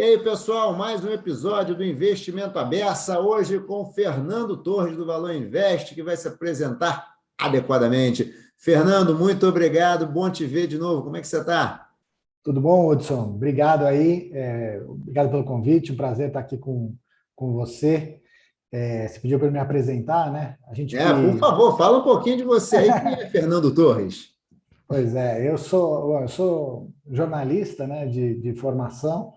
aí, pessoal, mais um episódio do Investimento à Beça, hoje com Fernando Torres do Valor Invest, que vai se apresentar adequadamente. Fernando, muito obrigado, bom te ver de novo. Como é que você está? Tudo bom, Hudson? Obrigado aí, obrigado pelo convite, um prazer estar aqui com você. Você pediu para eu me apresentar, né? A gente Por que... favor, fala um pouquinho de você aí. Quem é Fernando Torres? Pois é, eu sou jornalista, né, de formação,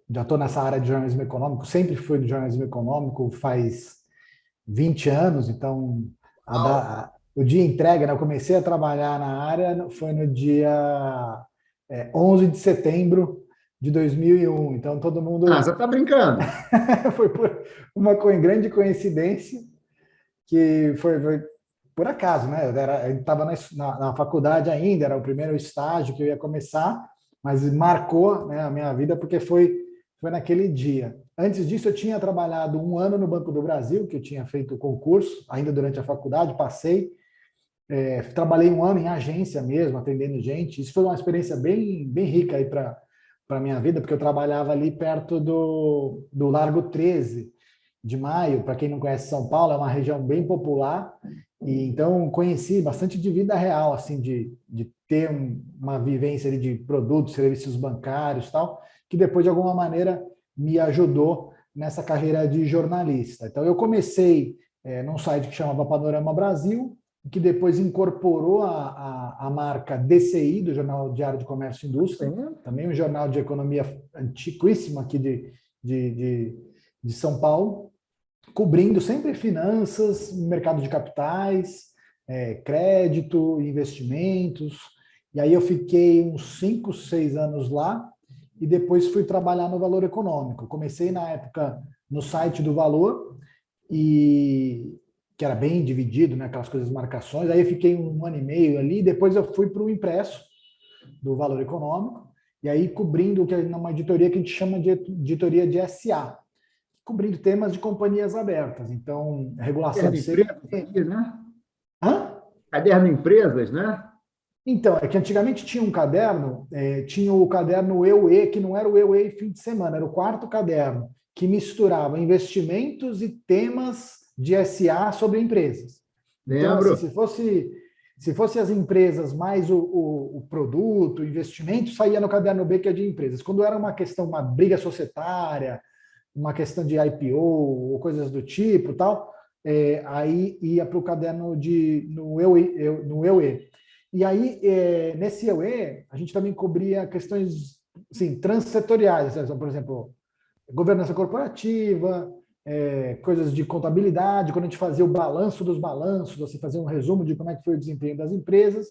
já estou nessa área de jornalismo econômico, sempre fui do jornalismo econômico faz 20 anos, então o dia entrega, né? Eu comecei a trabalhar na área, foi no dia 11 de setembro de 2001. Então, todo Ah, mundo você está brincando. foi por uma grande coincidência que foi por acaso, né? Eu estava na faculdade ainda, era o primeiro estágio que eu ia começar, mas marcou, né, a minha vida porque foi naquele dia. Antes disso, eu tinha trabalhado um ano no Banco do Brasil, que eu tinha feito o concurso, ainda durante a faculdade, passei. Trabalhei um ano em agência mesmo, atendendo gente. Isso foi uma experiência bem rica aí para a minha vida, porque eu trabalhava ali perto do Largo 13 de Maio. Para quem não conhece São Paulo, é uma região bem popular. E então conheci bastante de vida real, assim, de ter uma vivência ali de produtos, serviços bancários, tal, que depois de alguma maneira me ajudou nessa carreira de jornalista. Então eu comecei num site que chamava Panorama Brasil, que depois incorporou a marca DCI, do Jornal Diário de Comércio e Indústria, também um jornal de economia antiquíssimo aqui de São Paulo, cobrindo sempre finanças, mercado de capitais, crédito, investimentos. E aí eu fiquei uns 5, 6 anos lá e depois fui trabalhar no Valor Econômico. Comecei na época no site do Valor, e que era bem dividido, né, aquelas coisas, marcações. Aí eu fiquei um ano e meio ali, depois eu fui para o impresso do Valor Econômico, e aí cobrindo o que é uma editoria que a gente chama de editoria de SA, cobrindo temas de companhias abertas. Então, regulação Caderno de Empresas segmento. aqui, né? Hã? Caderno Empresas, né? Então, é que antigamente tinha um caderno, tinha o caderno EUE, que não era o EUE fim de semana, era o quarto caderno, que misturava investimentos e temas de SA sobre empresas. Então, assim, Lembro. se fosse as empresas mais o produto, o investimento, saía no caderno B, que é de empresas. Quando era uma questão, uma briga societária, uma questão de IPO ou coisas do tipo, tal, aí ia para o caderno no EUE. E aí, nesse EUE, a gente também cobria questões assim, transsetoriais, por exemplo, governança corporativa, coisas de contabilidade, quando a gente fazia o balanço dos balanços, você fazia um resumo de como é que foi o desempenho das empresas.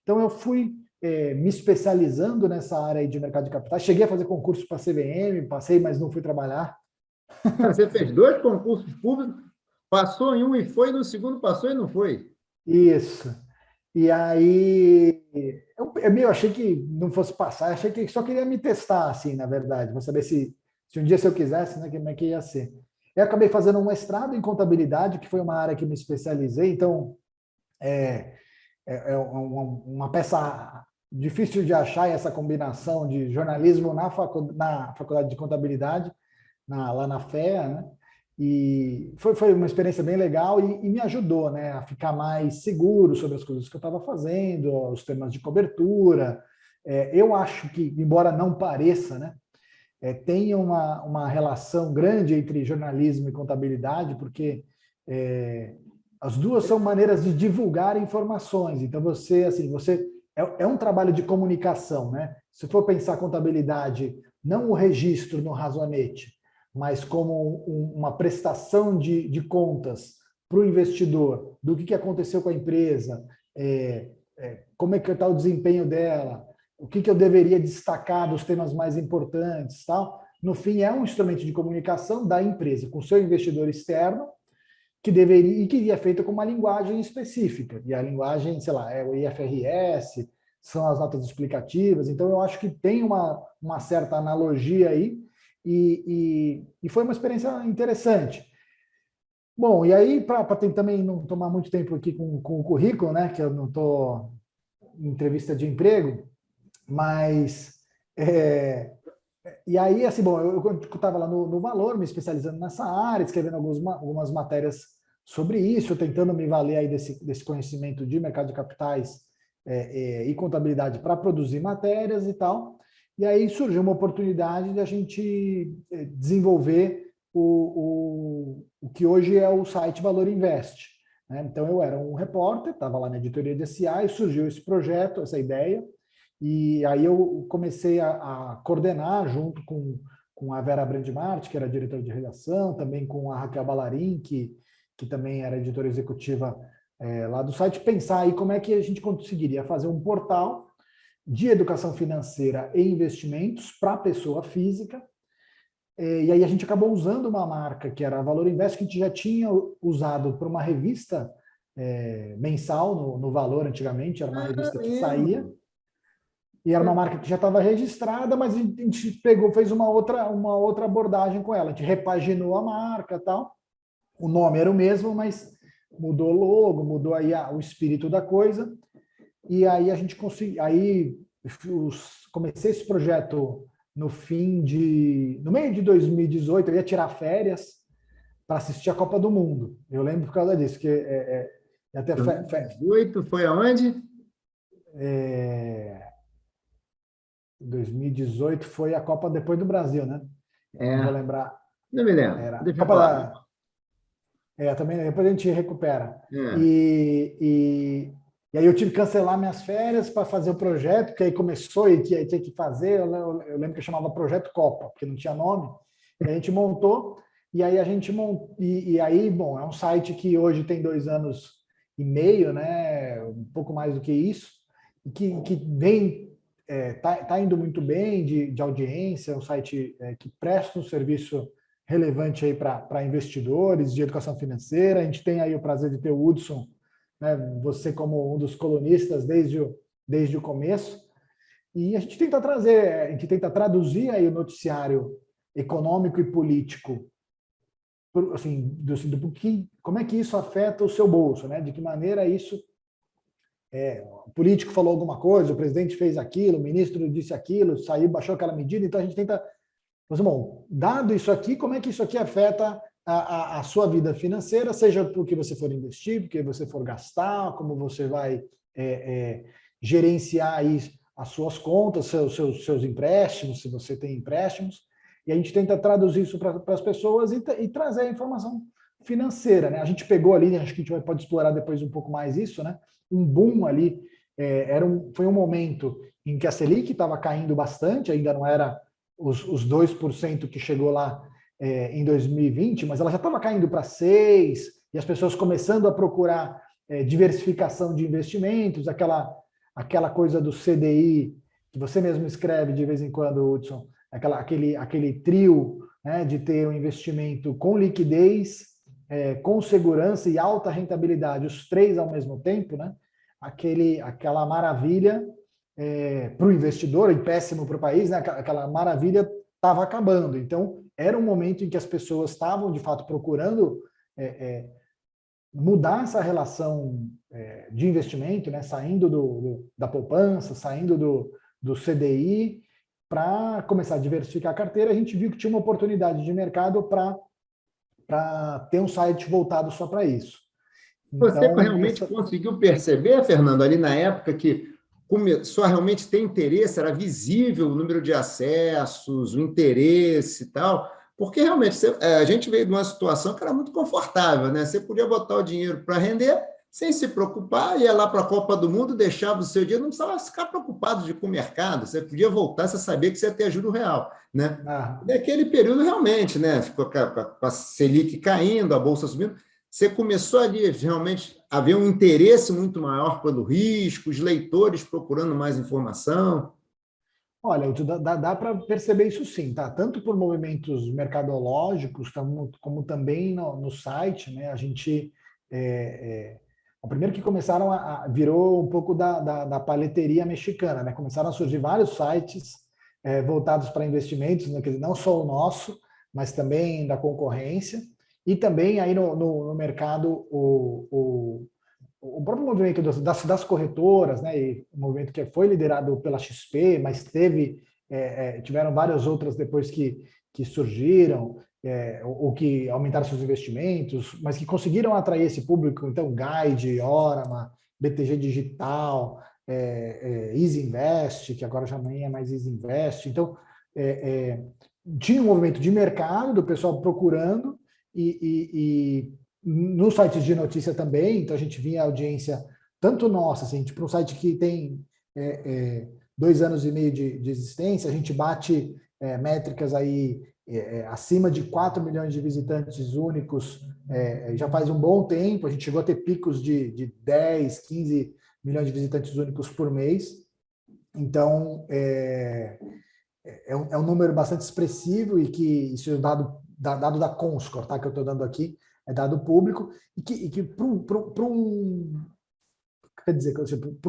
Então, eu fui me especializando nessa área aí de mercado de capitais. Cheguei a fazer concurso para a CVM, passei, mas não fui trabalhar. Cara, você fez dois concursos públicos, passou em um e foi, no segundo passou e não foi. Isso. E aí, eu achei que não fosse passar, achei que só queria me testar, assim, na verdade, para saber se um dia, se eu quisesse, né, como é que ia ser. Eu acabei fazendo um mestrado em contabilidade, que foi uma área que me especializei, então uma peça difícil de achar essa combinação de jornalismo na faculdade de contabilidade, lá na FEA, né? E foi uma experiência bem legal e me ajudou, né, a ficar mais seguro sobre as coisas que eu estava fazendo, os temas de cobertura. Eu acho que, embora não pareça, né, tem uma relação grande entre jornalismo e contabilidade, porque as duas são maneiras de divulgar informações. Então, você é um trabalho de comunicação, né? Se for pensar contabilidade, não o registro no razoanete, mas como uma prestação de contas para o investidor, do que aconteceu com a empresa, como é que está o desempenho dela, o que eu deveria destacar dos temas mais importantes, tal. No fim, é um instrumento de comunicação da empresa com seu investidor externo, que deveria e que é feita com uma linguagem específica. E a linguagem, sei lá, é o IFRS, são as notas explicativas. Então, eu acho que tem uma certa analogia aí e foi uma experiência interessante. Bom, e aí, para também não tomar muito tempo aqui com o currículo, né, que eu não estou em entrevista de emprego, mas E aí, assim, bom, eu estava lá no Valor, me especializando nessa área, escrevendo algumas matérias sobre isso, tentando me valer aí desse conhecimento de mercado de capitais e contabilidade para produzir matérias e tal. E aí surgiu uma oportunidade de a gente desenvolver o que hoje é o site Valor Invest, né? Então, eu era um repórter, estava lá na editoria de SA e surgiu esse projeto, essa ideia, e aí eu comecei a coordenar junto com a Vera Brandmart, que era diretora de redação, também com a Raquel Ballarin, que também era editora executiva lá do site, pensar aí como é que a gente conseguiria fazer um portal de educação financeira e investimentos para a pessoa física. E aí a gente acabou usando uma marca que era a Valor Invest, que a gente já tinha usado para uma revista mensal no Valor antigamente, era uma revista que saía, e era uma marca que já estava registrada, mas a gente pegou, fez uma outra abordagem com ela. A gente repaginou a marca e tal. O nome era o mesmo, mas mudou o logo, mudou aí o espírito da coisa. E aí a gente conseguiu. Aí comecei esse projeto no meio de 2018, eu ia tirar férias para assistir a Copa do Mundo. Eu lembro por causa disso, que até 2018 foi aonde? 2018 foi a Copa depois do Brasil, né? Não vou lembrar. Não me lembro. Era Deixa eu Copa falar. também depois a gente recupera. É. E aí eu tive que cancelar minhas férias para fazer o projeto, que aí começou e tinha que fazer. Eu lembro que eu chamava Projeto Copa, porque não tinha nome. E a gente montou, e aí e aí, bom, é um site que hoje tem 2 anos e meio, né? Um pouco mais do que isso, e que vem tá indo muito bem de audiência, é um site que presta um serviço relevante aí para investidores de educação financeira. A gente tem aí o prazer de ter o Hudson, né, você como um dos colunistas desde o começo, e a gente tenta traduzir aí o noticiário econômico e político, assim, como é que isso afeta o seu bolso, né? De que maneira isso o político falou alguma coisa, o presidente fez aquilo, o ministro disse aquilo, saiu, baixou aquela medida, então a gente tenta, mas, bom, dado isso aqui, como é que isso aqui afeta a sua vida financeira, seja porque você for investir, porque você for gastar, como você vai gerenciar aí as suas contas, seus empréstimos, se você tem empréstimos, e a gente tenta traduzir isso para as pessoas e trazer a informação financeira, né? A gente pegou ali, acho que a gente pode explorar depois um pouco mais isso, né? Um boom ali, foi um momento em que a Selic estava caindo bastante, ainda não era os 2% que chegou lá em 2020, mas ela já estava caindo para 6%, e as pessoas começando a procurar diversificação de investimentos, aquela coisa do CDI, que você mesmo escreve de vez em quando, Hudson, aquele trio, né, de ter um investimento com liquidez, com segurança e alta rentabilidade, os 3 ao mesmo tempo, né? Aquela maravilha para o investidor e péssimo para o país, né? Aquela maravilha estava acabando. Então, era um momento em que as pessoas estavam, de fato, procurando mudar essa relação de investimento, né? Saindo da poupança, saindo do CDI, para começar a diversificar a carteira. A gente viu que tinha uma oportunidade de mercado para ter um site voltado só para isso. Você Então, realmente conseguiu perceber, Fernando, ali na época que começou a realmente ter interesse, era visível o número de acessos, o interesse e tal, porque realmente a gente veio de uma situação que era muito confortável, né? Você podia botar o dinheiro para render sem se preocupar, ia lá para a Copa do Mundo, deixava o seu dinheiro, não precisava ficar preocupado com o mercado, você podia voltar, você sabia que você ia ter juro real, né? Naquele período, realmente, né? Ficou com a Selic caindo, a Bolsa subindo, você começou ali realmente a ver um interesse muito maior pelo risco, os leitores procurando mais informação. Olha, dá para perceber isso sim, tá? Tanto por movimentos mercadológicos, como também no site, né? A gente o primeiro que começaram virou um pouco da paleteria mexicana, né? Começaram a surgir vários sites voltados para investimentos, né? Quer dizer, não só o nosso, mas também da concorrência, e também aí no mercado o próprio movimento das corretoras, né? E o movimento que foi liderado pela XP, mas teve tiveram várias outras depois que surgiram, ou que aumentaram seus investimentos, mas que conseguiram atrair esse público, então Guide, Orama, BTG Digital, Easy Invest, que agora já nem é mais Easy Invest. Então, tinha um movimento de mercado do pessoal procurando e nos sites de notícia também, então a gente vinha a audiência tanto nossa, assim, tipo um site que tem 2 anos e meio de existência, a gente bate métricas aí acima de 4 milhões de visitantes únicos já faz um bom tempo, a gente chegou a ter picos de 10, 15 milhões de visitantes únicos por mês, então é um número bastante expressivo e que isso é dado da Comscore, tá, que eu estou dando aqui, é dado público, e que para um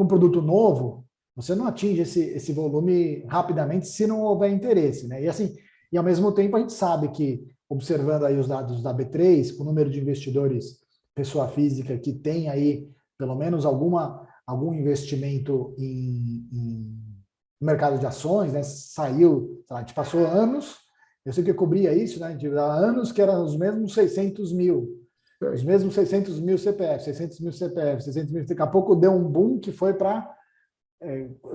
produto novo, você não atinge esse volume rapidamente se não houver interesse, né? E assim, e ao mesmo tempo a gente sabe que, observando aí os dados da B3, com o número de investidores, pessoa física que tem aí pelo menos algum investimento em mercado de ações, né? Saiu, a gente passou anos, eu sei que eu cobria isso, né? Há anos que eram os mesmos 600 mil. Os mesmos 600 mil CPF, 600 mil CPF, 600 mil. Daqui a pouco deu um boom que foi para.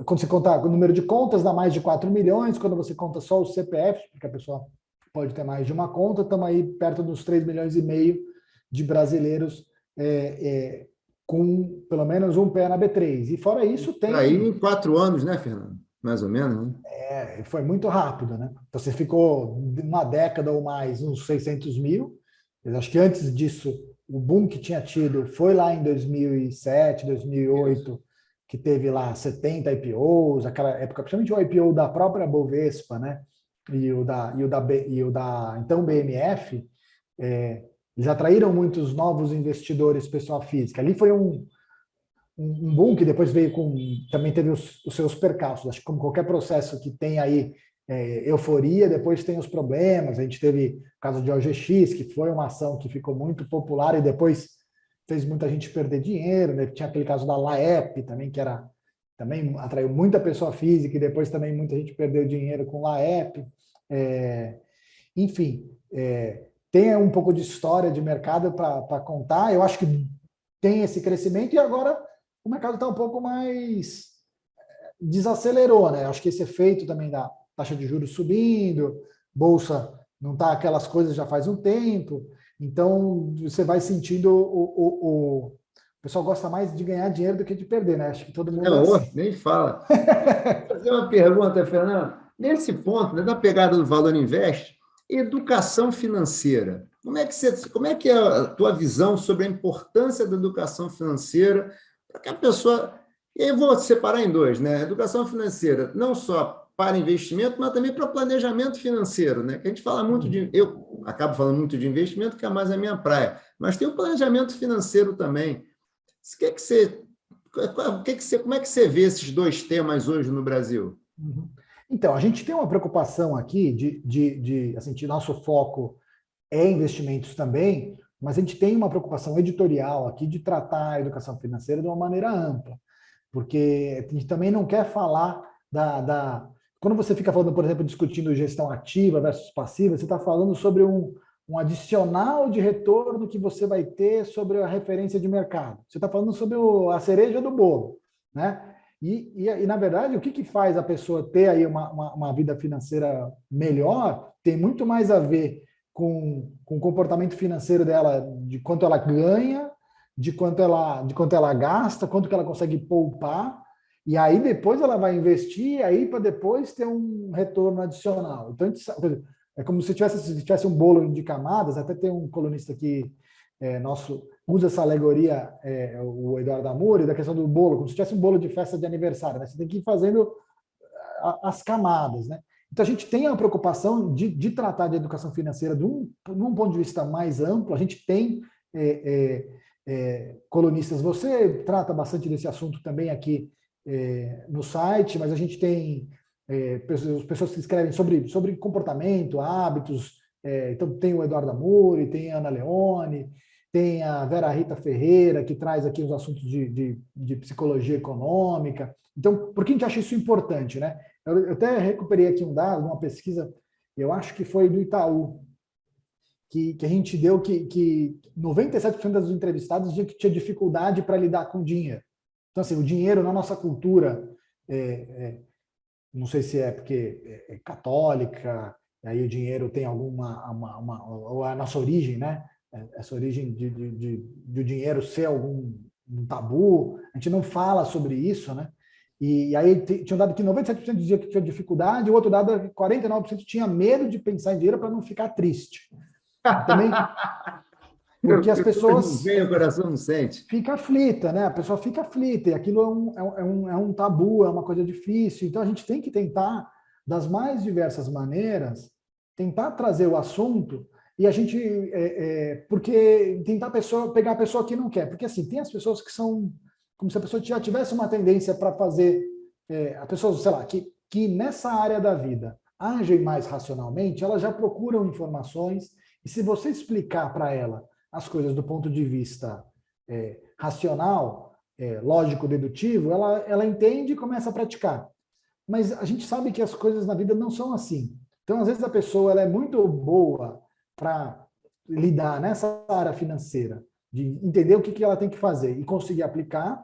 Quando você conta o número de contas, dá mais de 4 milhões. Quando você conta só os CPF, porque a pessoa pode ter mais de uma conta, estamos aí perto dos 3 milhões e meio de brasileiros com pelo menos um pé na B3. E fora isso, tem. Aí em 4 anos, né, Fernando? Mais ou menos, né? Foi muito rápido, né? Então, você ficou uma década ou mais, uns 600 mil. Eu acho que antes disso, o boom que tinha tido foi lá em 2007, 2008, que teve lá 70 IPOs, aquela época, principalmente o IPO da própria Bovespa, né? E o da então BMF, eles atraíram muitos novos investidores, pessoa física. Ali foi um boom que depois veio também teve os seus percalços. Acho que como qualquer processo que tem aí euforia, depois tem os problemas. A gente teve o caso de OGX, que foi uma ação que ficou muito popular e depois fez muita gente perder dinheiro, né? Tinha aquele caso da Laep também, que também atraiu muita pessoa física e depois também muita gente perdeu dinheiro com Laep. Enfim, tem um pouco de história de mercado para contar. Eu acho que tem esse crescimento e agora o mercado está um pouco mais desacelerou, né? Acho que esse efeito também da taxa de juros subindo, bolsa não está aquelas coisas já faz um tempo, então você vai sentindo o pessoal gosta mais de ganhar dinheiro do que de perder, né? Acho que todo mundo Assim. Nem fala. Vou fazer uma pergunta, Fernando. Nesse ponto, né, da pegada do Valor Invest, educação financeira. Como é que é a tua visão sobre a importância da educação financeira para que a pessoa... Eu vou separar em dois, né? Educação financeira, não só para investimento, mas também para planejamento financeiro, né? Que a gente fala muito eu acabo falando muito de investimento, que é mais a minha praia, mas tem o planejamento financeiro também. Como é que você vê esses dois temas hoje no Brasil? Então, a gente tem uma preocupação aqui assim, nosso foco é investimentos também, mas a gente tem uma preocupação editorial aqui de tratar a educação financeira de uma maneira ampla, porque a gente também não quer falar Quando você fica falando, por exemplo, discutindo gestão ativa versus passiva, você está falando sobre um adicional de retorno que você vai ter sobre a referência de mercado. Você está falando sobre a cereja do bolo, né? E, na verdade, o que faz a pessoa ter aí uma vida financeira melhor tem muito mais a ver com o comportamento financeiro dela, de quanto ela ganha, de quanto ela gasta, quanto que ela consegue poupar, e aí depois ela vai investir aí para depois ter um retorno adicional. Então, é como se tivesse um bolo de camadas, até tem um colunista aqui nosso, usa essa alegoria, o Eduardo Amuri, da questão do bolo, como se tivesse um bolo de festa de aniversário, né? Você tem que ir fazendo as camadas, né? Então, a gente tem a preocupação de tratar de educação financeira de um ponto de vista mais amplo. A gente tem colunistas, você trata bastante desse assunto também aqui no site, mas a gente tem pessoas que escrevem sobre comportamento, hábitos. Então, tem o Eduardo Amuri, tem a Ana Leone, tem a Vera Rita Ferreira, que traz aqui os assuntos de psicologia econômica. Então, por que a gente acha isso importante, né? Eu até recuperei aqui um dado, uma pesquisa, eu acho que foi do Itaú, que a gente deu que 97% dos entrevistados diziam que tinha dificuldade para lidar com dinheiro. Então, assim, o dinheiro na nossa cultura, não sei se é porque é católica, aí o dinheiro tem ou a nossa origem, né? Essa origem de o dinheiro ser um tabu, a gente não fala sobre isso, né? E aí tinha um dado que 97% dizia que tinha dificuldade, o outro dado é que 49% tinha medo de pensar em dinheiro para não ficar triste. Também, porque as Não pessoas vem, o coração não sente. fica aflita, né? A pessoa fica aflita, e aquilo é um tabu, é uma coisa difícil. Então a gente tem que tentar, das mais diversas maneiras, tentar trazer o assunto e a gente, porque tentar pegar a pessoa que não quer, porque assim, tem as pessoas que são como se a pessoa já tivesse uma tendência para fazer, a pessoa, sei lá, que nessa área da vida agem mais racionalmente, elas já procuram informações, e se você explicar para ela as coisas do ponto de vista racional, lógico-dedutivo, ela entende e começa a praticar. Mas a gente sabe que as coisas na vida não são assim. Então, às vezes, a pessoa ela é muito boa para lidar nessa área financeira, de entender o que ela tem que fazer e conseguir aplicar,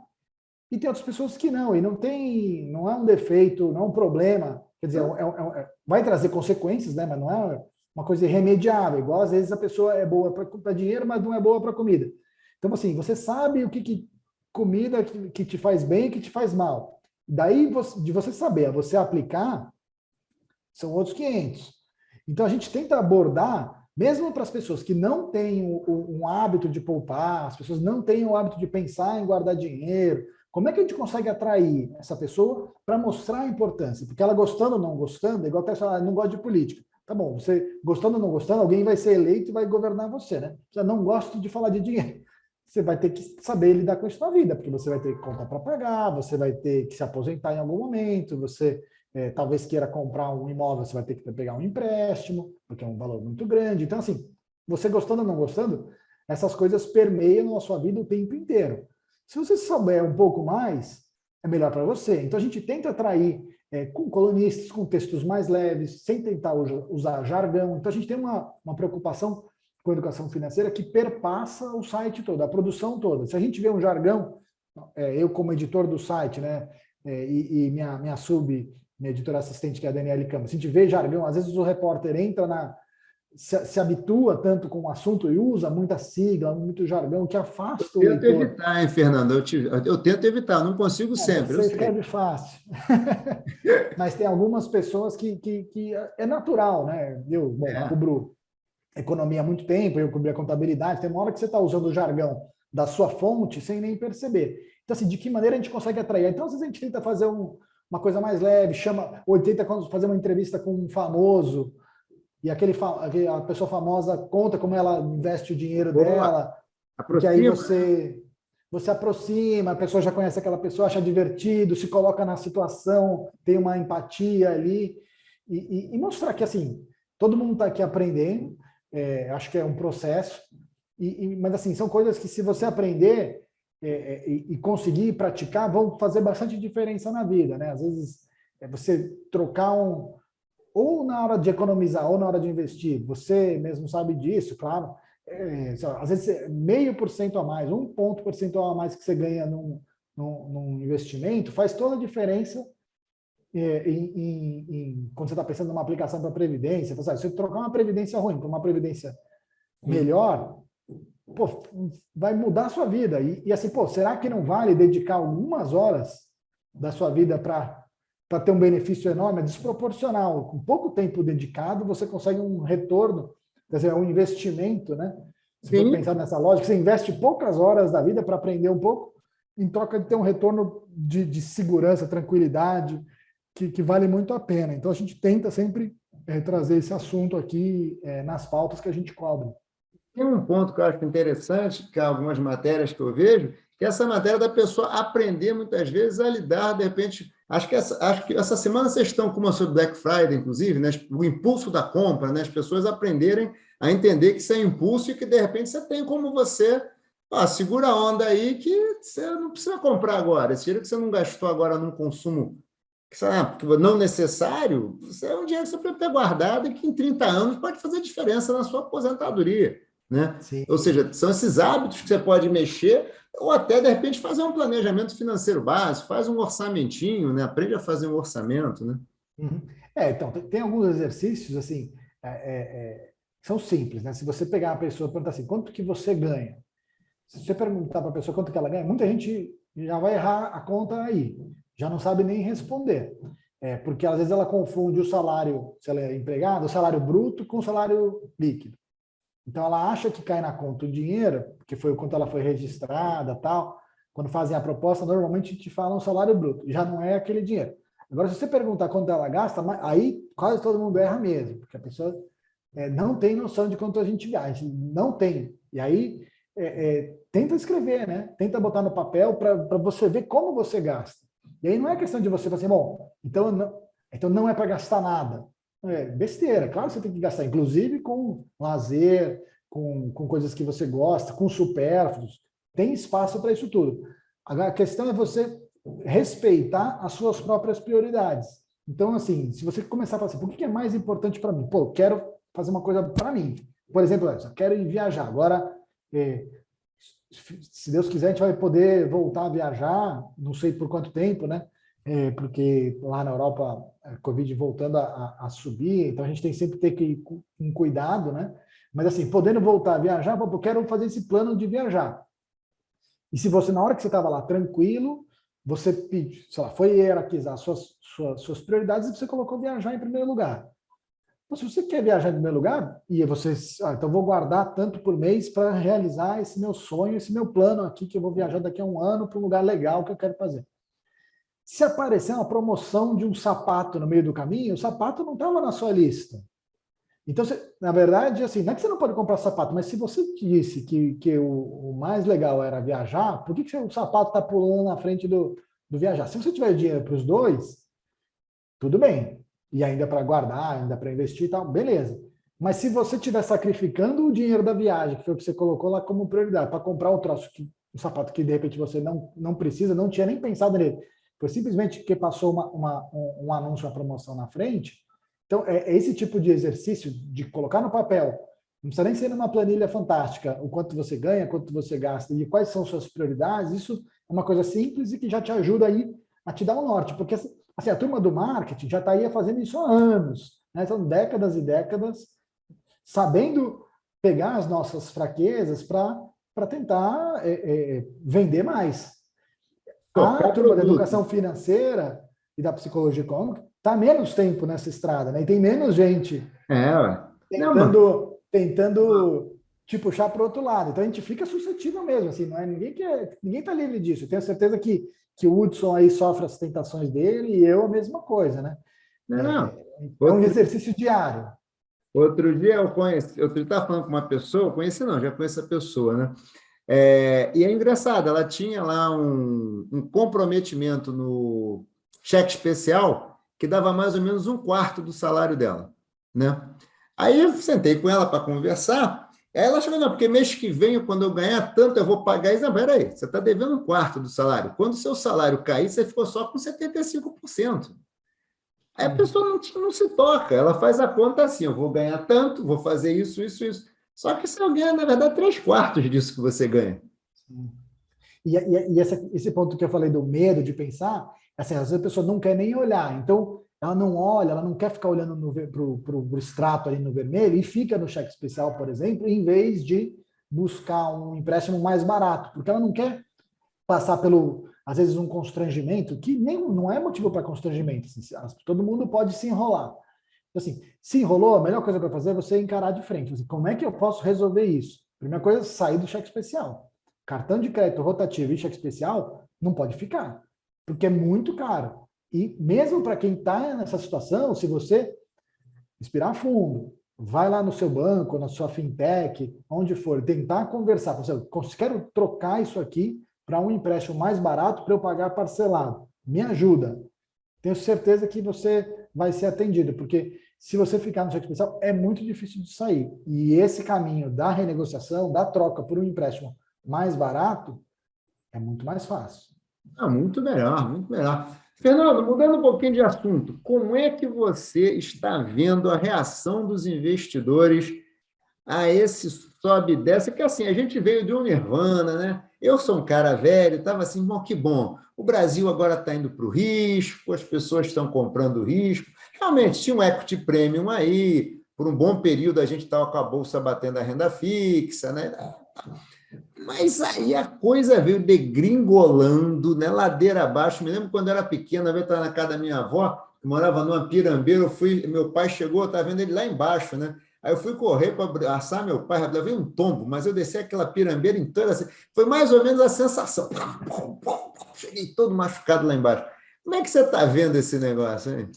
e tem outras pessoas que não, e não é um defeito, não é um problema, quer dizer, vai trazer consequências, né, mas não é uma coisa irremediável, igual às vezes a pessoa é boa para dinheiro, mas não é boa para comida. Então, assim, você sabe o que comida que te faz bem e que te faz mal. Daí, de você saber, você aplicar, são outros 500. Então, a gente tenta abordar, mesmo para as pessoas que não têm um hábito de poupar, as pessoas não têm o hábito de pensar em guardar dinheiro, como é que a gente consegue atrair essa pessoa para mostrar a importância? Porque ela gostando ou não gostando, é igual até falar, não gosta de política. Tá bom, você gostando ou não gostando, alguém vai ser eleito e vai governar você, né? Você não gosta de falar de dinheiro. Você vai ter que saber lidar com isso na vida, porque você vai ter conta para pagar, você vai ter que se aposentar em algum momento, você talvez queira comprar um imóvel, você vai ter que pegar um empréstimo, porque é um valor muito grande. Então, assim, você gostando ou não gostando, essas coisas permeiam a sua vida o tempo inteiro. Se você souber um pouco mais, é melhor para você. Então, a gente tenta atrair com colunistas, com textos mais leves, sem tentar usar jargão. Então, a gente tem uma preocupação com a educação financeira que perpassa o site todo, a produção toda. Se a gente vê um jargão, eu como editor do site, né, e minha editora assistente, que é a Daniele Campos, se a gente vê jargão, às vezes o repórter entra se habitua tanto com o assunto e usa muita sigla, muito jargão, que afasta o Eu tento leitor. evitar, hein, Fernando? Eu tento evitar, não consigo sempre, eu Você sei. escreve fácil. Mas tem algumas pessoas que é natural, né? Eu cubro economia há muito tempo, eu cobri a contabilidade, tem uma hora que você está usando o jargão da sua fonte sem nem perceber. Então, assim, de que maneira a gente consegue atrair? Então, às vezes a gente tenta fazer uma coisa mais leve, ou tenta fazer uma entrevista com um famoso, e a pessoa famosa conta como ela investe o dinheiro dela, porque aí Aproxima. você aproxima, a pessoa já conhece aquela pessoa, acha divertido, se coloca na situação, tem uma empatia ali, e mostrar que, assim, todo mundo está aqui aprendendo, acho que é um processo, mas, assim, são coisas que, se você aprender e conseguir praticar, vão fazer bastante diferença na vida, né? Às vezes, você trocar ou na hora de economizar, ou na hora de investir, você mesmo sabe disso, claro, às vezes 0,5% a mais, 1 ponto percentual a mais que você ganha num investimento, faz toda a diferença quando você está pensando numa aplicação para previdência. Se você trocar uma previdência ruim por uma previdência melhor, pô, vai mudar a sua vida. E assim, pô, será que não vale dedicar algumas horas da sua vida para ter um benefício enorme? É desproporcional. Com pouco tempo dedicado, você consegue um retorno, quer dizer, um investimento, né? Se for pensar nessa lógica, você investe poucas horas da vida para aprender um pouco, em troca de ter um retorno de segurança, tranquilidade, que vale muito a pena. Então, a gente tenta sempre trazer esse assunto aqui nas pautas que a gente cobre. Tem um ponto que eu acho interessante, que há algumas matérias que eu vejo, que é essa matéria da pessoa aprender, muitas vezes, a lidar, de repente... Acho que essa semana vocês estão com uma sobre Black Friday, inclusive, né? O impulso da compra, né? As pessoas aprenderem a entender que isso é impulso e que, de repente, você tem como você... segura a onda aí que você não precisa comprar agora. Esse dinheiro que você não gastou agora num consumo Porque não necessário, isso é um dinheiro que você pode ter guardado e que em 30 anos pode fazer diferença na sua aposentadoria, né? Sim. Ou seja, são esses hábitos que você pode mexer ou até, de repente, fazer um planejamento financeiro básico, faz um orçamentinho, né? Aprende a fazer um orçamento, né? Uhum. Então, tem alguns exercícios, assim, são simples, né? Se você pegar uma pessoa e perguntar assim, quanto que você ganha? Se você perguntar para a pessoa quanto que ela ganha, muita gente já vai errar a conta aí, já não sabe nem responder. Porque às vezes ela confunde o salário, se ela é empregada, o salário bruto com o salário líquido. Então ela acha que cai na conta o dinheiro, porque foi o quanto ela foi registrada, tal. Quando fazem a proposta, normalmente te falam o salário bruto, já não é aquele dinheiro. Agora, se você perguntar quanto ela gasta, aí quase todo mundo erra mesmo, porque a pessoa não tem noção de quanto a gente gasta, não tem. E aí tenta escrever, né? Tenta botar no papel para você ver como você gasta. E aí não é questão de você falar assim, bom, então não é para gastar nada. É besteira, claro que você tem que gastar, inclusive com lazer, com coisas que você gosta, com supérfluos. Tem espaço para isso tudo. Agora, a questão é você respeitar as suas próprias prioridades. Então, assim, se você começar a falar assim, por que é mais importante para mim? Pô, eu quero fazer uma coisa para mim. Por exemplo, eu quero ir viajar. Agora, se Deus quiser, a gente vai poder voltar a viajar, não sei por quanto tempo, né? Porque lá na Europa, a Covid voltando a subir, então a gente tem sempre que ter ir com cuidado, né? Mas assim, podendo voltar a viajar, eu quero fazer esse plano de viajar. E se você, na hora que você estava lá tranquilo, você, sei lá, foi hierarquizar suas prioridades e você colocou viajar em primeiro lugar. Então, se você quer viajar em primeiro lugar, e você, então vou guardar tanto por mês para realizar esse meu sonho, esse meu plano aqui, que eu vou viajar daqui a um ano para um lugar legal que eu quero fazer. Se aparecer uma promoção de um sapato no meio do caminho, o sapato não estava na sua lista. Então, na verdade, assim, não é que você não pode comprar sapato, mas se você disse que o mais legal era viajar, por que o sapato está pulando na frente do viajar? Se você tiver dinheiro para os dois, tudo bem. E ainda para guardar, ainda para investir e tal, beleza. Mas se você estiver sacrificando o dinheiro da viagem, que foi o que você colocou lá como prioridade, para comprar um sapato que de repente você não precisa, não tinha nem pensado nele, foi simplesmente porque passou um anúncio, uma promoção na frente. Então, é esse tipo de exercício de colocar no papel, não precisa nem ser numa planilha fantástica, o quanto você ganha, quanto você gasta e quais são suas prioridades, isso é uma coisa simples e que já te ajuda aí a te dar um norte, porque assim, a turma do marketing já está aí fazendo isso há anos, né? São décadas e décadas, sabendo pegar as nossas fraquezas para tentar vender mais. A turma da educação financeira e da psicologia econômica está menos tempo nessa estrada, né? E tem menos gente tentando te puxar para o outro lado. Então a gente fica suscetível mesmo, assim, não é ninguém está livre disso. Eu tenho certeza que o Hudson aí sofre as tentações dele e eu a mesma coisa, né? É um exercício diário. Outro dia eu estava falando com uma pessoa, conheci não, já conheço a pessoa, né? E é engraçado, ela tinha lá um comprometimento no cheque especial que dava mais ou menos um quarto do salário dela, né? Aí eu sentei com ela para conversar, aí ela chegou, não, porque mês que vem, quando eu ganhar tanto, eu vou pagar isso. Não, peraí, você está devendo um quarto do salário. Quando o seu salário cair, você ficou só com 75%. Aí a pessoa não se toca, ela faz a conta assim, eu vou ganhar tanto, vou fazer isso, isso, isso. Só que você ganha, na verdade, 3/4 disso que você ganha. E esse ponto que eu falei do medo de pensar, assim, às vezes a pessoa não quer nem olhar, então ela não olha, ela não quer ficar olhando para o extrato ali no vermelho e fica no cheque especial, por exemplo, em vez de buscar um empréstimo mais barato, porque ela não quer passar às vezes, um constrangimento, que nem não é motivo para constrangimento, assim, todo mundo pode se enrolar. Então, assim, se enrolou, a melhor coisa para fazer é você encarar de frente. Assim, como é que eu posso resolver isso? Primeira coisa, sair do cheque especial. Cartão de crédito rotativo e cheque especial não pode ficar, porque é muito caro. E mesmo para quem está nessa situação, se você respirar fundo, vai lá no seu banco, na sua fintech, onde for, tentar conversar. Você, quero trocar isso aqui para um empréstimo mais barato para eu pagar parcelado. Me ajuda. Tenho certeza que você vai ser atendido, porque se você ficar no cheque especial, é muito difícil de sair. E esse caminho da renegociação, da troca por um empréstimo mais barato, é muito mais fácil. Muito melhor, muito melhor. Fernando, mudando um pouquinho de assunto, como é que você está vendo a reação dos investidores a esse sobe e desce? Que assim, a gente veio de um nirvana, né? Eu sou um cara velho, estava assim, bom, que bom. O Brasil agora está indo para o risco, as pessoas estão comprando risco. Realmente, tinha um equity premium aí, por um bom período a gente estava com a bolsa batendo a renda fixa, né? Mas aí a coisa veio degringolando, né? Ladeira abaixo. Me lembro quando eu era pequena, eu estava na casa da minha avó, que morava numa pirambeira, meu pai chegou, eu estava vendo ele lá embaixo, né? Aí eu fui correr para abraçar meu pai, levei um tombo, mas eu desci aquela pirambeira inteira, assim, foi mais ou menos a sensação. Cheguei todo machucado lá embaixo. Como é que você está vendo esse negócio, hein?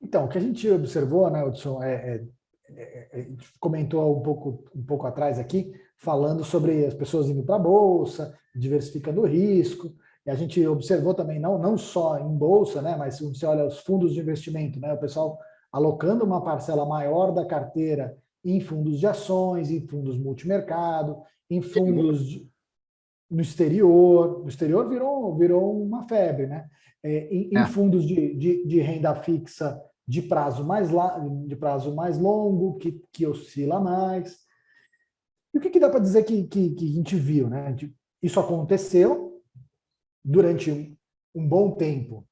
Então, o que a gente observou, né, Hudson, a gente comentou um pouco atrás aqui, falando sobre as pessoas indo para a bolsa, diversificando o risco, e a gente observou também, não só em bolsa, né, mas se você olha os fundos de investimento, né, o pessoal alocando uma parcela maior da carteira em fundos de ações, em fundos multimercado, em no exterior. No exterior virou uma febre, né? Em É. fundos de renda fixa de de prazo mais longo, que oscila mais. E o que dá para dizer que a gente viu? Né? Isso aconteceu durante um bom tempo.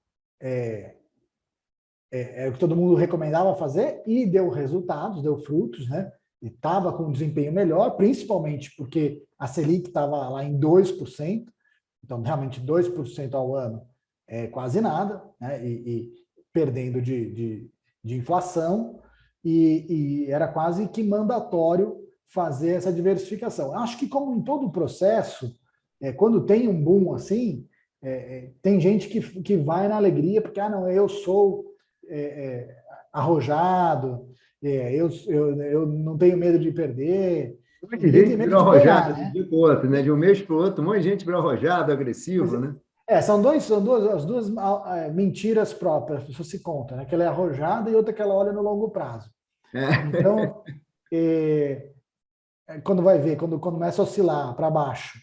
É o que todo mundo recomendava fazer e deu resultados, deu frutos, né? E estava com um desempenho melhor, principalmente porque a Selic estava lá em 2%, então realmente 2% ao ano é quase nada, né? E perdendo de inflação, e era quase que mandatório fazer essa diversificação. Acho que, como em todo o processo, quando tem um boom assim, tem gente que vai na alegria, porque, não, eu sou arrojado, eu não tenho medo de perder, Um monte de ninguém tem gente medo virou de arrojado ganhar, de um né? dia para o outro, né? De um mês para o outro, um monte de gente virou arrojado, agressivo, né? São duas as duas mentiras próprias, a pessoa se conta, né? Que ela é arrojada e outra que ela olha no longo prazo. É. Então, quando vai ver, quando começa a oscilar para baixo,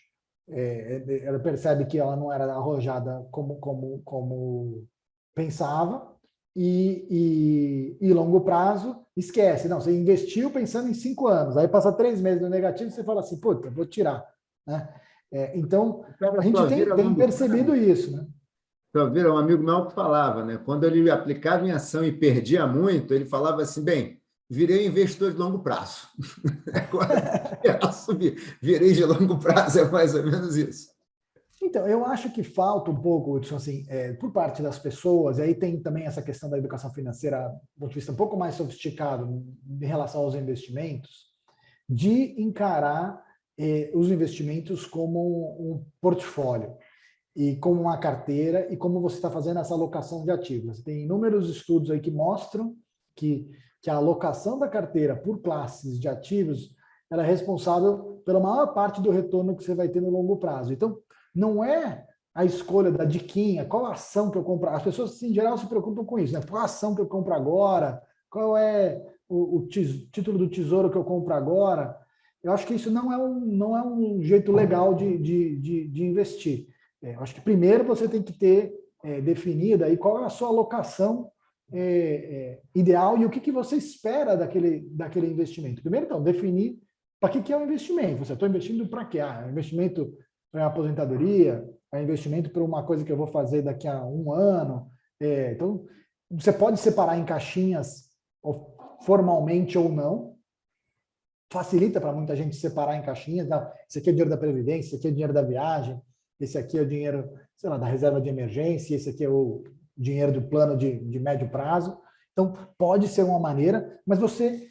ela percebe que ela não era arrojada como pensava, e longo prazo, esquece. Não, você investiu pensando em 5 anos, aí passa 3 meses no negativo e você fala assim, puta, vou tirar. Né? Então, O cara a gente só vira tem longo percebido prazo. isso. Né? Só vira um amigo meu que falava, né? Quando ele aplicava em ação e perdia muito, ele falava assim: bem, virei investidor de longo prazo. Agora, assumir, virei de longo prazo, é mais ou menos isso. Então, eu acho que falta um pouco, Hudson, assim, por parte das pessoas, e aí tem também essa questão da educação financeira, do ponto de vista um pouco mais sofisticado em relação aos investimentos, de encarar os investimentos como um portfólio e como uma carteira e como você está fazendo essa alocação de ativos. Tem inúmeros estudos aí que mostram que a alocação da carteira por classes de ativos ela é responsável pela maior parte do retorno que você vai ter no longo prazo. Então, não é a escolha da diquinha, qual ação que eu compro. As pessoas, em geral, se preocupam com isso, né? Qual ação que eu compro agora? Qual é o título do tesouro que eu compro agora? Eu acho que isso não é um jeito legal de investir. Acho que primeiro você tem que ter definida aí qual é a sua alocação ideal e o que você espera daquele investimento. Primeiro, então, definir para que é o investimento. Você está investindo para quê? É investimento para aposentadoria, é investimento para uma coisa que eu vou fazer daqui a um ano. Então, você pode separar em caixinhas formalmente ou não. Facilita para muita gente separar em caixinhas. Esse aqui é o dinheiro da Previdência, esse aqui é o dinheiro da viagem, esse aqui é o dinheiro, sei lá, da reserva de emergência, esse aqui é o dinheiro do plano de médio prazo. Então, pode ser uma maneira, mas você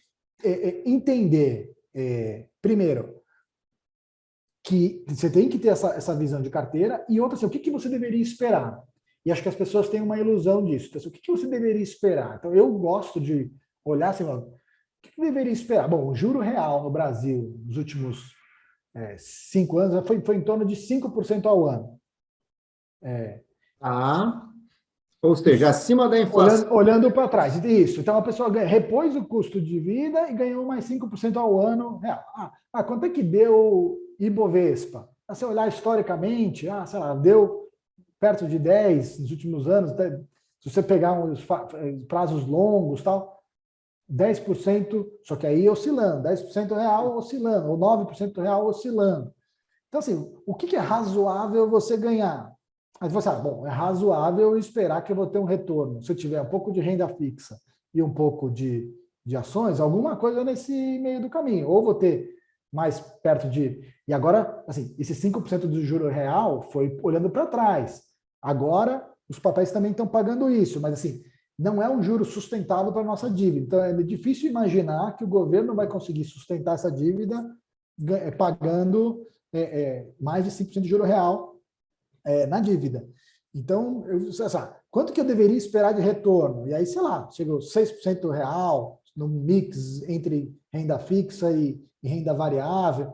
entender, primeiro, que você tem que ter essa visão de carteira, e outra, assim, o que você deveria esperar? E acho que as pessoas têm uma ilusão disso. Então, assim, o que você deveria esperar? Então, eu gosto de olhar assim, o que deveria esperar? Bom, o juro real no Brasil, nos últimos 5 anos, foi em torno de 5% ao ano. Ah, ou seja, acima da inflação. Olhando para trás. Isso. Então, a pessoa repôs o custo de vida e ganhou mais 5% ao ano real. Quanto é que deu Ibovespa? Se você olhar historicamente, sei lá, deu perto de 10 nos últimos anos, se você pegar uns prazos longos, tal, 10%, só que aí oscilando, 10% real oscilando, ou 9% real oscilando. Então, assim, o que é razoável você ganhar? Aí você fala, bom, é razoável esperar que eu vou ter um retorno. Se eu tiver um pouco de renda fixa e um pouco de ações, alguma coisa nesse meio do caminho. Ou vou ter mais perto de... E agora, assim, esse 5% do juro real foi olhando para trás. Agora, os papéis também estão pagando isso, mas assim, não é um juro sustentável para a nossa dívida. Então, é difícil imaginar que o governo vai conseguir sustentar essa dívida pagando mais de 5% de juro real na dívida. Então, quanto que eu deveria esperar de retorno? E aí, sei lá, chegou 6% real, no mix entre renda fixa e renda variável.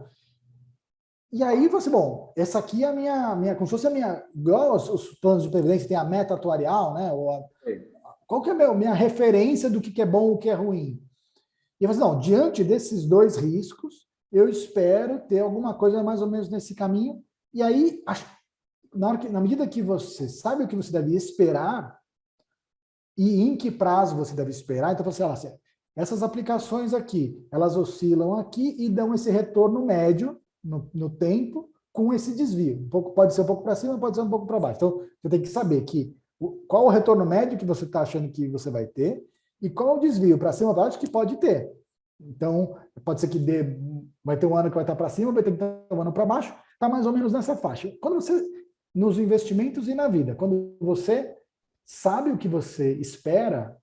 E aí você, bom, essa aqui é a minha como se fosse a minha, igual os planos de previdência, tem a meta atuarial, né? Qual que é a minha referência do que é bom e o que é ruim? E eu falei, não, diante desses dois riscos, eu espero ter alguma coisa mais ou menos nesse caminho. E aí, na medida que você sabe o que você deve esperar e em que prazo você deve esperar, então você fala assim, essas aplicações aqui, elas oscilam aqui e dão esse retorno médio no tempo com esse desvio. Pode ser um pouco para cima, pode ser um pouco para baixo. Então, você tem que saber qual o retorno médio que você está achando que você vai ter e qual o desvio para cima ou para baixo que pode ter. Então, pode ser que vai ter um ano que vai estar para cima, vai ter um ano para baixo, está mais ou menos nessa faixa. Quando você, nos investimentos e na vida, quando você sabe o que você espera,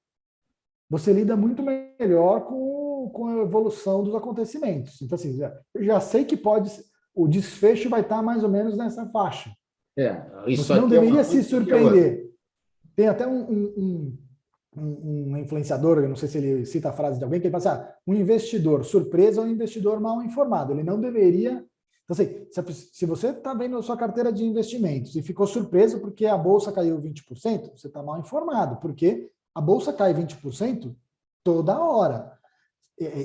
você lida muito melhor com a evolução dos acontecimentos. Então, assim, eu já sei que o desfecho vai estar mais ou menos nessa faixa. Isso você não deveria se surpreender. Tem até um influenciador, eu não sei se ele cita a frase de alguém, que ele fala assim, um investidor surpreso é um investidor mal informado. Ele não deveria... Então, assim, se você está vendo a sua carteira de investimentos e ficou surpreso porque a bolsa caiu 20%, você está mal informado, porque a bolsa cai 20% toda hora.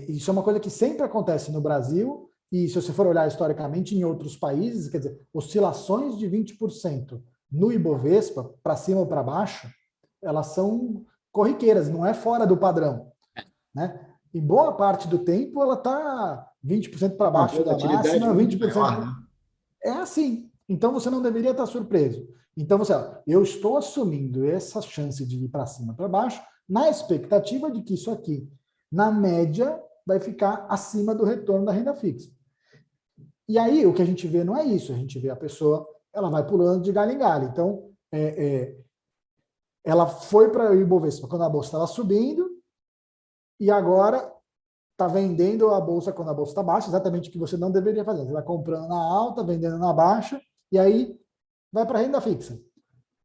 Isso é uma coisa que sempre acontece no Brasil, e se você for olhar historicamente em outros países, quer dizer, oscilações de 20% no Ibovespa, para cima ou para baixo, elas são corriqueiras, não é fora do padrão, né? Em boa parte do tempo, ela está 20% para baixo da máxima, 20%... Maior, né? É assim. Então, você não deveria estar surpreso. Então, eu estou assumindo essa chance de ir para cima, para baixo, na expectativa de que isso aqui, na média, vai ficar acima do retorno da renda fixa. E aí, o que a gente vê não é isso. A gente vê a pessoa, ela vai pulando de galho em galho. Então, ela foi para o Ibovespa quando a bolsa estava subindo e agora está vendendo a bolsa quando a bolsa está baixa, exatamente o que você não deveria fazer. Você vai comprando na alta, vendendo na baixa, e aí vai para a renda fixa.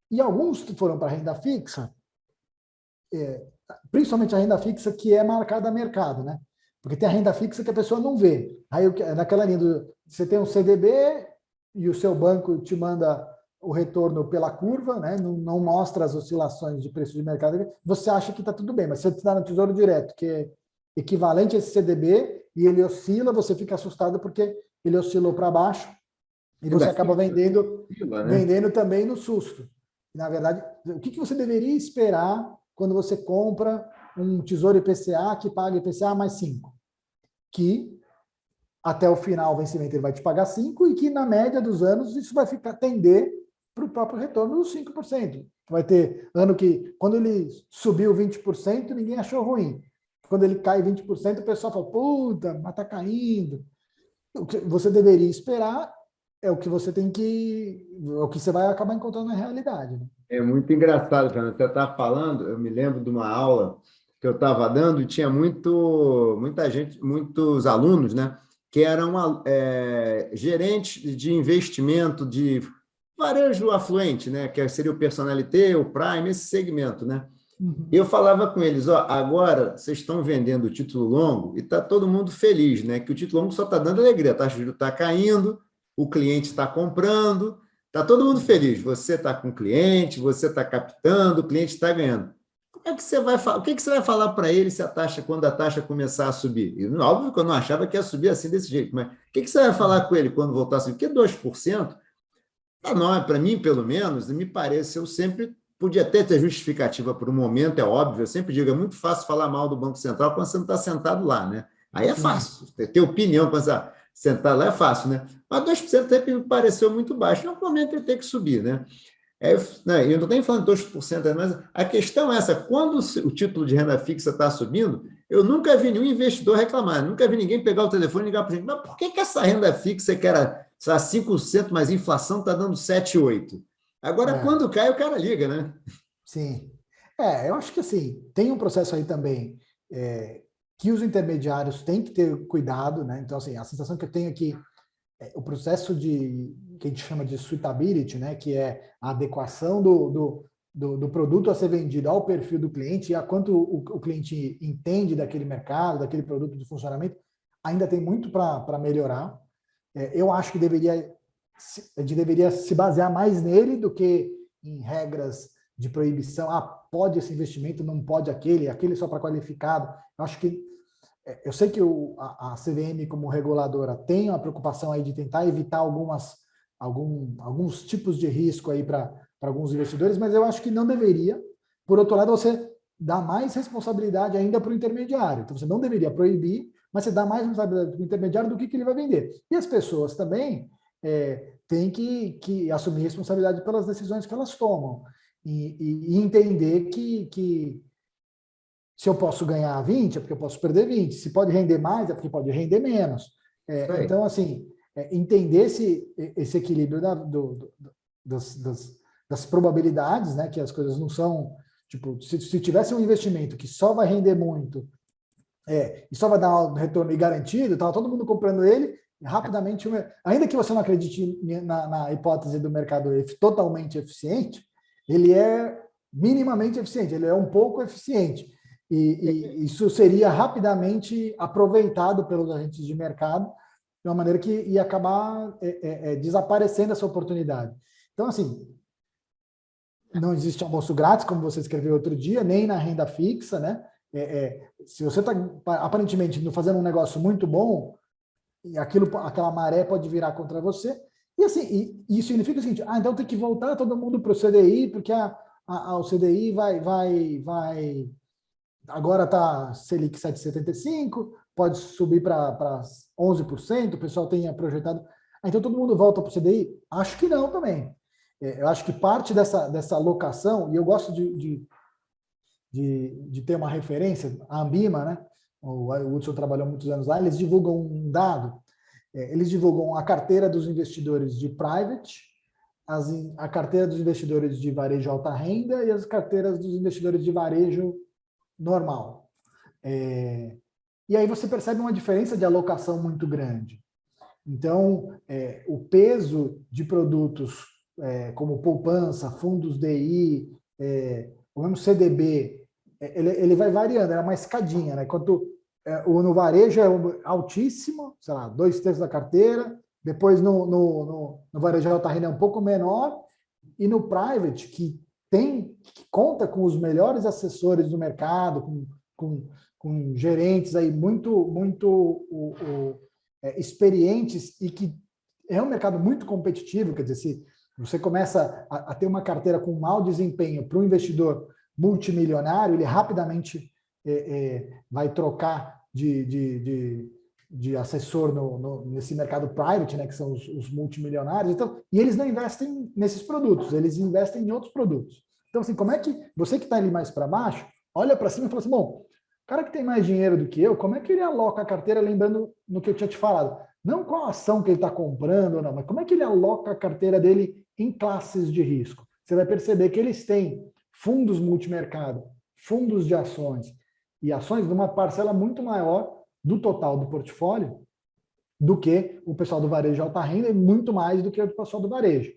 E alguns que foram para a renda fixa, principalmente a renda fixa que é marcada a mercado, né? Porque tem a renda fixa que a pessoa não vê. Aí, naquela linha você tem um CDB e o seu banco te manda o retorno pela curva, né? Não mostra as oscilações de preço de mercado, você acha que está tudo bem, mas se você está no Tesouro Direto, que é equivalente a esse CDB, e ele oscila, você fica assustado porque ele oscilou para baixo e você acaba vendendo também no susto. Na verdade, o que você deveria esperar quando você compra um Tesouro IPCA que paga IPCA mais 5? Que até o final, o vencimento, ele vai te pagar 5 e que na média dos anos isso vai tender para o próprio retorno dos 5%. Vai ter ano que, quando ele subiu 20%, ninguém achou ruim. Quando ele cai 20%, o pessoal fala, puta, mas está caindo. O que você deveria esperar é o que você tem que... é o que você vai acabar encontrando na realidade. Né? É muito engraçado, Fernando. Você está falando, eu me lembro de uma aula que eu estava dando e tinha muita gente, muitos alunos, né, que eram gerentes de investimento de varejo afluente, né, que seria o Personalité, o Prime, esse segmento, né? Eu falava com eles, agora vocês estão vendendo o título longo e está todo mundo feliz, né? Que o título longo só está dando alegria, a taxa de juros está caindo, o cliente está comprando, está todo mundo feliz. Você está com o cliente, você está captando, o cliente está ganhando. Como é que você vai falar? O que você vai falar para ele quando a taxa começar a subir? E, óbvio que eu não achava que ia subir assim desse jeito, mas o que você vai falar com ele quando voltar a subir? Porque 2%, Para mim, pelo menos, me parece, eu sempre podia até ter justificativa por um momento, é óbvio, eu sempre digo, é muito fácil falar mal do Banco Central quando você não está sentado lá, né? Aí é Sim. fácil, ter opinião quando você está sentado lá é fácil, né? Mas 2% sempre me pareceu muito baixo. Em algum momento ele tem que subir, né? Né, eu não estou nem falando de 2%, mas a questão é essa: quando o título de renda fixa está subindo, eu nunca vi nenhum investidor reclamar, nunca vi ninguém pegar o telefone e ligar para a gente, mas por que essa renda fixa que era, sei lá, 5%, mas a inflação está dando 7, 8? Agora, É, quando cai, o cara liga, né? sim. Eu acho que assim, tem um processo aí também que os intermediários têm que ter cuidado, né? Então, assim, a sensação que eu tenho é que o processo que a gente chama de suitability, né, que é a adequação do produto a ser vendido ao perfil do cliente e a quanto o cliente entende daquele mercado, daquele produto de funcionamento, ainda tem muito para melhorar. Eu acho que a gente deveria se basear mais nele do que em regras de proibição. Ah, pode esse investimento, não pode aquele só para qualificado. Eu acho que eu sei que a CVM, como reguladora, tem uma preocupação aí de tentar evitar alguns tipos de risco aí para alguns investidores, mas eu acho que não deveria. Por outro lado, você dá mais responsabilidade ainda para o intermediário. Então, você não deveria proibir, mas você dá mais responsabilidade para o intermediário do que ele vai vender. E as pessoas também têm que assumir responsabilidade pelas decisões que elas tomam e entender que se eu posso ganhar 20, é porque eu posso perder 20. Se pode render mais, é porque pode render menos. Então, assim, entender esse equilíbrio das probabilidades, né? Que as coisas não são... Tipo, se tivesse um investimento que só vai render muito e só vai dar um retorno garantido, estava todo mundo comprando ele, rapidamente, ainda que você não acredite na hipótese do mercado totalmente eficiente, ele é minimamente eficiente, ele é um pouco eficiente. E isso seria rapidamente aproveitado pelos agentes de mercado de uma maneira que ia acabar desaparecendo essa oportunidade. Então, assim, não existe almoço grátis, como você escreveu outro dia, nem na renda fixa, né? Se você está aparentemente fazendo um negócio muito bom, e aquela maré pode virar contra você. E assim, isso significa o seguinte: então tem que voltar todo mundo para o CDI, porque o CDI vai agora está Selic 7,75, pode subir para 11%, o pessoal tenha projetado. Então todo mundo volta para o CDI? Acho que não também. Eu acho que parte dessa alocação, e eu gosto de ter uma referência, a Ambima, né? O Hudson trabalhou muitos anos lá, eles divulgam um dado, eles divulgam a carteira dos investidores de private, a carteira dos investidores de varejo alta renda e as carteiras dos investidores de varejo normal. E aí você percebe uma diferença de alocação muito grande. Então, o peso de produtos como poupança, fundos DI, o mesmo CDB, ele vai variando, é uma escadinha, né? Enquanto no varejo é altíssimo, sei lá, 2/3 da carteira, depois no varejo alta renda é um pouco menor, e no private, que conta com os melhores assessores do mercado, com gerentes aí muito experientes e que é um mercado muito competitivo, quer dizer, se você começa a ter uma carteira com mau desempenho para um investidor multimilionário, ele rapidamente vai trocar de assessor nesse mercado private, né, que são os multimilionários. Então, e eles não investem nesses produtos, eles investem em outros produtos. Então, assim, como é que você que está ali mais para baixo, olha para cima e fala assim, bom, o cara que tem mais dinheiro do que eu, como é que ele aloca a carteira, lembrando no que eu tinha te falado? Não qual ação que ele está comprando ou não, mas como é que ele aloca a carteira dele em classes de risco? Você vai perceber que eles têm fundos multimercado, fundos de ações e ações numa parcela muito maior do total do portfólio do que o pessoal do varejo de alta renda e muito mais do que o pessoal do varejo.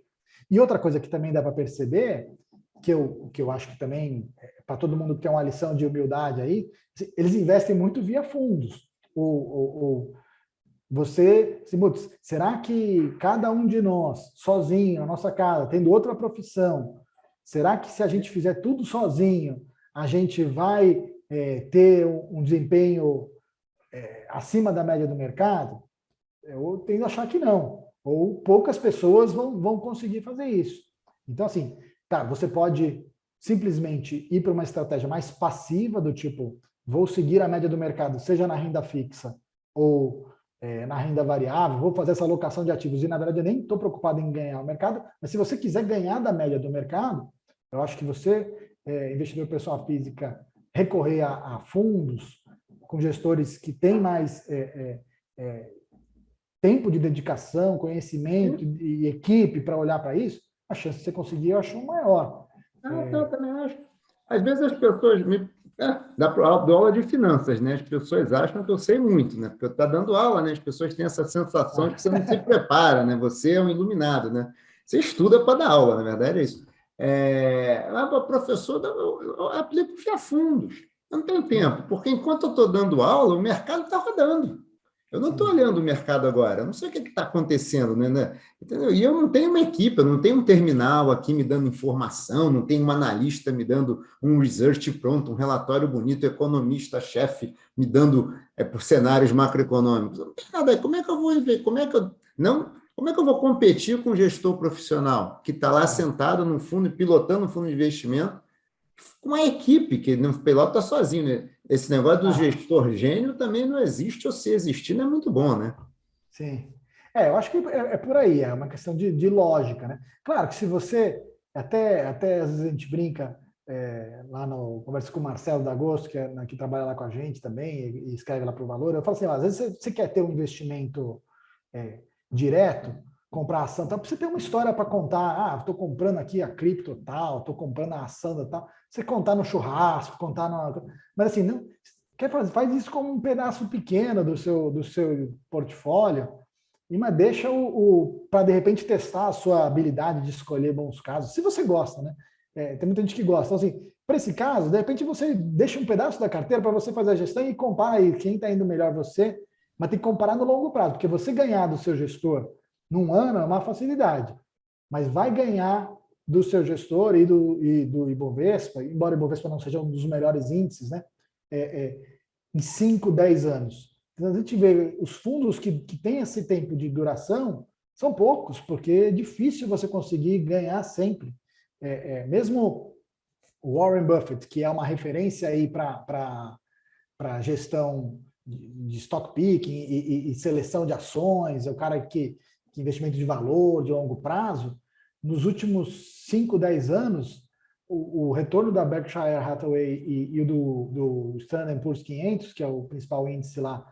E outra coisa que também dá para perceber, que eu acho que também, para todo mundo que tem uma lição de humildade aí, eles investem muito via fundos. Você, será que cada um de nós, sozinho, na nossa casa, tendo outra profissão, será que se a gente fizer tudo sozinho, a gente vai ter um desempenho acima da média do mercado? Eu tendo a achar que não. ou poucas pessoas vão conseguir fazer isso. Então, assim, tá, você pode simplesmente ir para uma estratégia mais passiva, do tipo, vou seguir a média do mercado, seja na renda fixa ou na renda variável, vou fazer essa alocação de ativos e, na verdade, eu nem estou preocupado em ganhar o mercado, mas se você quiser ganhar da média do mercado, eu acho que você, investidor pessoa física, recorrer a fundos com gestores que têm mais tempo de dedicação, conhecimento e equipe para olhar para isso, a chance de você conseguir eu acho maior. Eu também acho. Às vezes as pessoas dá para aula de finanças, né? As pessoas acham que eu sei muito, né? Porque eu estou dando aula, né? As pessoas têm essa sensação de que você não se prepara, né? Você é um iluminado, né? Você estuda para dar aula, na verdade é isso. Professor, eu aplico a fundos. Eu não tenho tempo, porque enquanto eu estou dando aula, o mercado está rodando. Eu não estou olhando o mercado agora, eu não sei o que está acontecendo, né? Entendeu? E eu não tenho uma equipe, eu não tenho um terminal aqui me dando informação, não tenho um analista me dando um research pronto, um relatório bonito, economista, chefe, me dando por cenários macroeconômicos. Eu não tenho nada. Como é que eu vou ver? Como é que eu vou competir com um gestor profissional que está lá sentado no fundo, pilotando um fundo de investimento, com uma equipe que não pilota sozinho, né? Esse negócio do gestor gênio também não existe, ou se existir, não é muito bom, né? Sim. Eu acho que é por aí, é uma questão de lógica, né? Claro que se você, até às vezes a gente brinca, lá no conversa com o Marcelo D'Agosto, que trabalha lá com a gente também, e escreve lá para o Valor, eu falo assim, às vezes você quer ter um investimento direto, comprar ação, tá? Você tem uma história para contar, estou comprando aqui a cripto tal, estou comprando a ação da tal, você contar no churrasco, mas assim, não, faz isso como um pedaço pequeno do seu portfólio, mas deixa para de repente testar a sua habilidade de escolher bons casos, se você gosta, né? Tem muita gente que gosta. Então, assim, para esse caso, de repente você deixa um pedaço da carteira para você fazer a gestão e compara aí quem está indo melhor você, mas tem que comparar no longo prazo, porque você ganhar do seu gestor num ano é uma facilidade, mas vai ganhar do seu gestor e do Ibovespa, embora o Ibovespa não seja um dos melhores índices, né? Em 5, 10 anos. Então, a gente vê os fundos que têm esse tempo de duração são poucos, porque é difícil você conseguir ganhar sempre. Mesmo o Warren Buffett, que é uma referência aí para gestão de stock picking e seleção de ações, é o cara que investimento de valor, de longo prazo, nos últimos 5, 10 anos, o retorno da Berkshire Hathaway e o do Standard & Poor's 500, que é o principal índice lá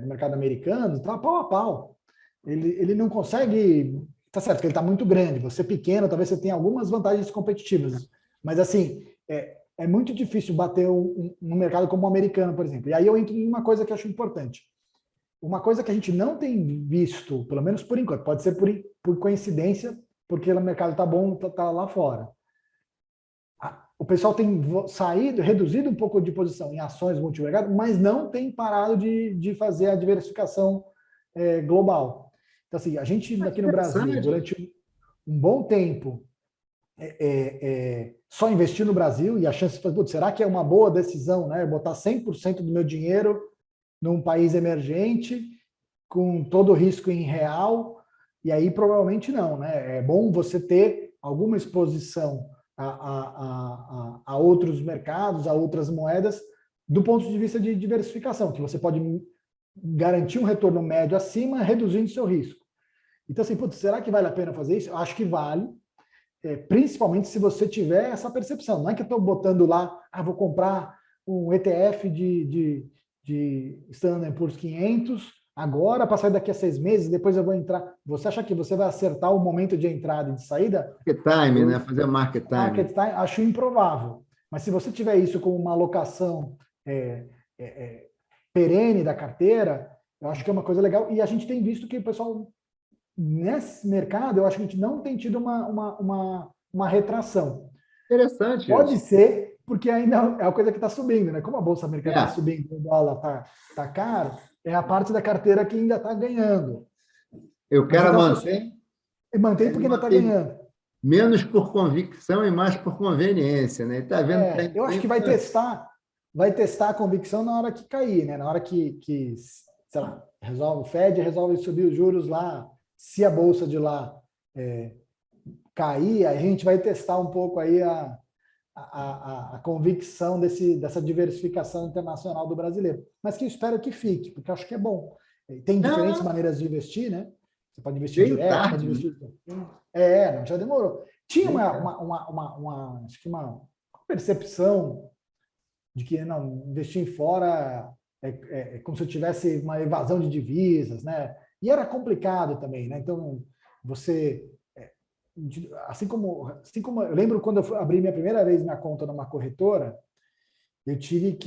do mercado americano, está pau a pau. Ele não consegue... Tá certo que ele está muito grande, você é pequeno, talvez você tenha algumas vantagens competitivas, mas assim, é muito difícil bater um mercado como o americano, por exemplo. E aí eu entro em uma coisa que eu acho importante. Uma coisa que a gente não tem visto, pelo menos por enquanto, pode ser por coincidência, porque o mercado está bom, está lá fora. O pessoal tem reduzido um pouco de posição em ações multimercado, mas não tem parado de fazer a diversificação global. Então, assim, a gente aqui no Brasil, durante um bom tempo, só investir no Brasil, e a chance de, será que é uma boa decisão, né? Botar 100% do meu dinheiro num país emergente, com todo o risco em real, e aí provavelmente não, né? É bom você ter alguma exposição a outros mercados, a outras moedas, do ponto de vista de diversificação, que você pode garantir um retorno médio acima, reduzindo seu risco. Então, assim, será que vale a pena fazer isso? Eu acho que vale, principalmente se você tiver essa percepção. Não é que eu estou botando lá, vou comprar um ETF de Standard & Poor's 500 agora, para sair daqui a 6 meses, depois eu vou entrar. Você acha que você vai acertar o momento de entrada e de saída? Market time, né? Fazer market time. Market time, acho improvável. Mas se você tiver isso como uma alocação perene da carteira, eu acho que é uma coisa legal. E a gente tem visto que o pessoal, nesse mercado, eu acho que a gente não tem tido uma retração. Interessante. Pode ser, porque ainda é a coisa que está subindo, né? Como a Bolsa Americana está subindo, o dólar está caro, é a parte da carteira que ainda está ganhando. Eu quero manter. Mantém porque ainda está ganhando. Menos por convicção e mais por conveniência, né? Tá vendo? Eu acho que vai testar a convicção na hora que cair, né? Na hora que sei lá, o Fed resolve subir os juros lá se a bolsa de lá cair, a gente vai testar um pouco aí a convicção dessa diversificação internacional do brasileiro. Mas que eu espero que fique, porque eu acho que é bom. Tem diferentes maneiras de investir, né? Você pode investir direto, pode investir... Não, já demorou. Tinha acho que uma percepção de que não, investir em fora é como se eu tivesse uma evasão de divisas, né? E era complicado também, né? Então, você... Assim como eu lembro quando eu abri minha primeira vez minha conta numa corretora, eu tive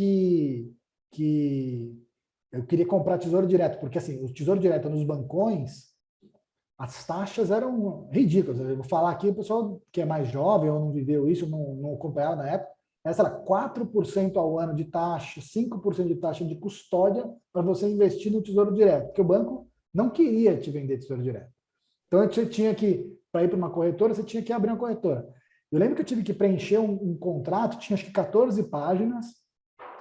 eu queria comprar tesouro direto, porque assim, o tesouro direto nos bancões, as taxas eram ridículas. Eu vou falar aqui, o pessoal que é mais jovem ou não viveu isso, não acompanhava na época, essa era 4% ao ano de taxa, 5% de taxa de custódia para você investir no tesouro direto, porque o banco não queria te vender tesouro direto. Então, você tinha que, para ir para uma corretora, você tinha que abrir uma corretora. Eu lembro que eu tive que preencher um contrato, tinha acho que 14 páginas,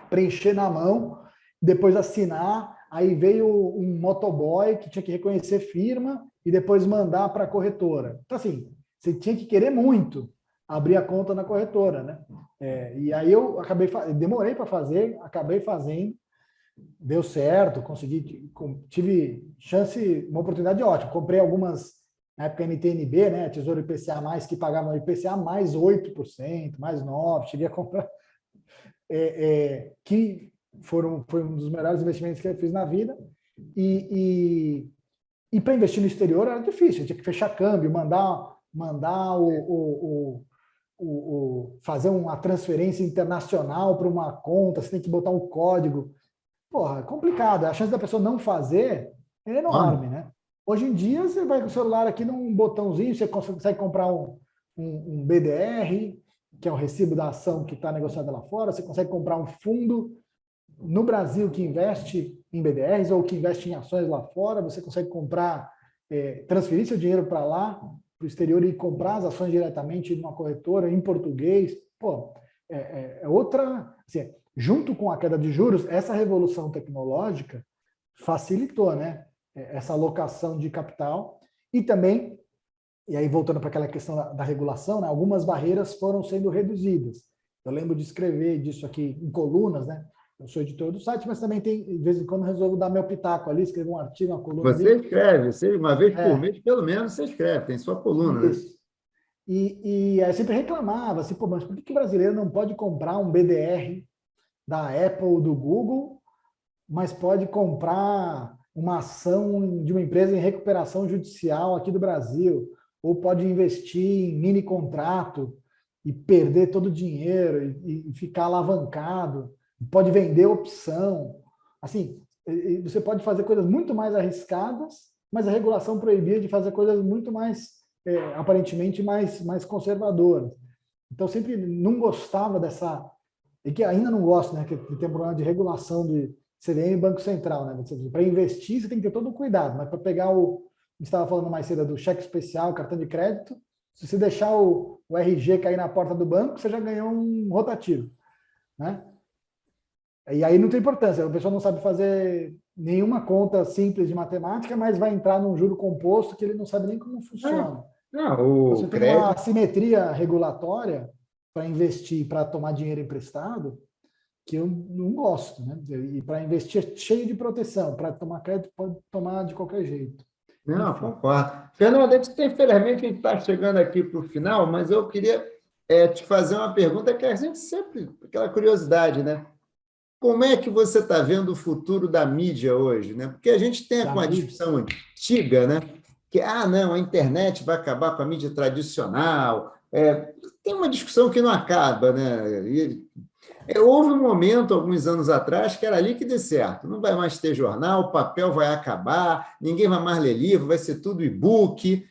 preencher na mão, depois assinar, aí veio um motoboy que tinha que reconhecer firma e depois mandar para a corretora. Então, assim, você tinha que querer muito abrir a conta na corretora, né? E aí eu demorei para fazer, acabei fazendo, deu certo, consegui, tive chance, uma oportunidade ótima. Comprei algumas, na época NTNB, né, Tesouro IPCA+, que pagavam IPCA mais 8%, mais 9%, cheguei a comprar, que foi um dos melhores investimentos que eu fiz na vida. E para investir no exterior era difícil, eu tinha que fechar câmbio, mandar fazer uma transferência internacional para uma conta, você tem que botar um código. Porra, é complicado. A chance da pessoa não fazer é enorme, né? Hoje em dia, você vai com o celular aqui num botãozinho, você consegue comprar um BDR, que é o recibo da ação que está negociada lá fora, você consegue comprar um fundo no Brasil que investe em BDRs ou que investe em ações lá fora, você consegue comprar, transferir seu dinheiro para lá, para o exterior e comprar as ações diretamente numa corretora em português. Pô, outra... Assim, junto com a queda de juros, essa revolução tecnológica facilitou, né, essa alocação de capital e também, e aí voltando para aquela questão da regulação, né, algumas barreiras foram sendo reduzidas. Eu lembro de escrever disso aqui em colunas, né? Eu sou editor do site, mas também de vez em quando resolvo dar meu pitaco ali, escrever um artigo, uma coluna Você ali. escreve, uma vez por mês, pelo menos, você escreve, tem sua coluna, né? Isso. E aí eu sempre reclamava, assim, pô, mas por que o brasileiro não pode comprar um BDR da Apple ou do Google, mas pode comprar uma ação de uma empresa em recuperação judicial aqui do Brasil, ou pode investir em mini contrato e perder todo o dinheiro e ficar alavancado, pode vender opção. Assim, você pode fazer coisas muito mais arriscadas, mas a regulação proibia de fazer coisas muito mais, aparentemente, mais conservadoras. Então, sempre não gostava dessa... E que ainda não gosto, né? Que tem um problema de regulação de CVM e Banco Central, né? Para investir, você tem que ter todo o cuidado, mas para pegar a gente estava falando mais cedo do cheque especial, cartão de crédito, se você deixar o RG cair na porta do banco, você já ganhou um rotativo, né? E aí não tem importância, a pessoa não sabe fazer nenhuma conta simples de matemática, mas vai entrar num juro composto que ele não sabe nem como funciona. Não, você tem uma assimetria regulatória para investir, para tomar dinheiro emprestado, que eu não gosto, né? E para investir é cheio de proteção, para tomar crédito pode tomar de qualquer jeito. Não, concordo. Fernando, infelizmente a gente está chegando aqui para o final, mas eu queria te fazer uma pergunta que a gente sempre, aquela curiosidade, né? Como é que você está vendo o futuro da mídia hoje, né? Porque a gente tem uma discussão antiga, né? Que, não, a internet vai acabar com a mídia tradicional. Tem uma discussão que não acaba, né? Houve um momento, alguns anos atrás, que era ali que deu certo. Não vai mais ter jornal, o papel vai acabar, ninguém vai mais ler livro, vai ser tudo e-book.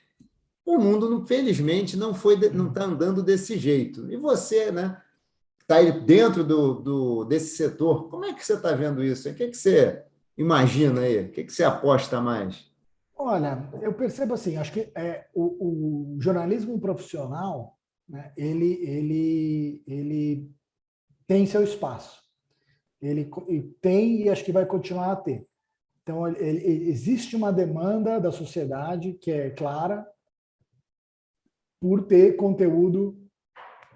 O mundo, infelizmente, não está andando desse jeito. E você, né? Está aí dentro desse setor. Como é que você está vendo isso? O que você imagina aí? O que você aposta mais? Olha, eu percebo assim, acho que o jornalismo profissional, né, ele tem seu espaço. Ele tem e acho que vai continuar a ter. Então, existe uma demanda da sociedade que é clara por ter conteúdo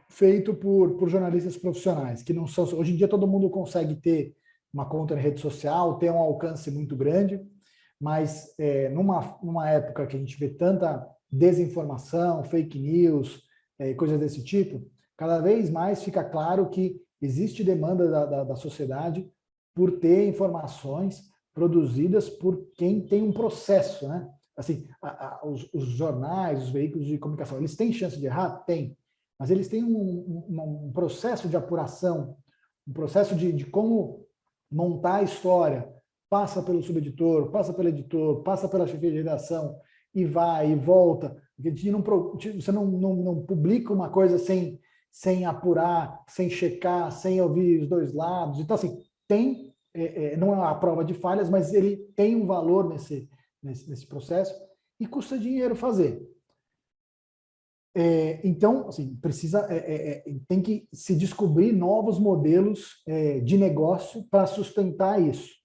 feito por jornalistas profissionais, que não são... Hoje em dia, todo mundo consegue ter uma conta na rede social, ter um alcance muito grande, mas numa época que a gente vê tanta desinformação, fake news, coisas desse tipo, cada vez mais fica claro que existe demanda da sociedade por ter informações produzidas por quem tem um processo, né? Assim, os jornais, os veículos de comunicação, eles têm chance de errar? Tem. Mas eles têm um processo de apuração, um processo de como montar a história. Passa pelo subeditor, passa pelo editor, passa pela chefia de redação, e vai e volta. Você não publica uma coisa sem apurar, sem checar, sem ouvir os dois lados. Então, assim, não é a prova de falhas, mas ele tem um valor nesse processo e custa dinheiro fazer. Então, assim, tem que se descobrir novos modelos de negócio para sustentar isso.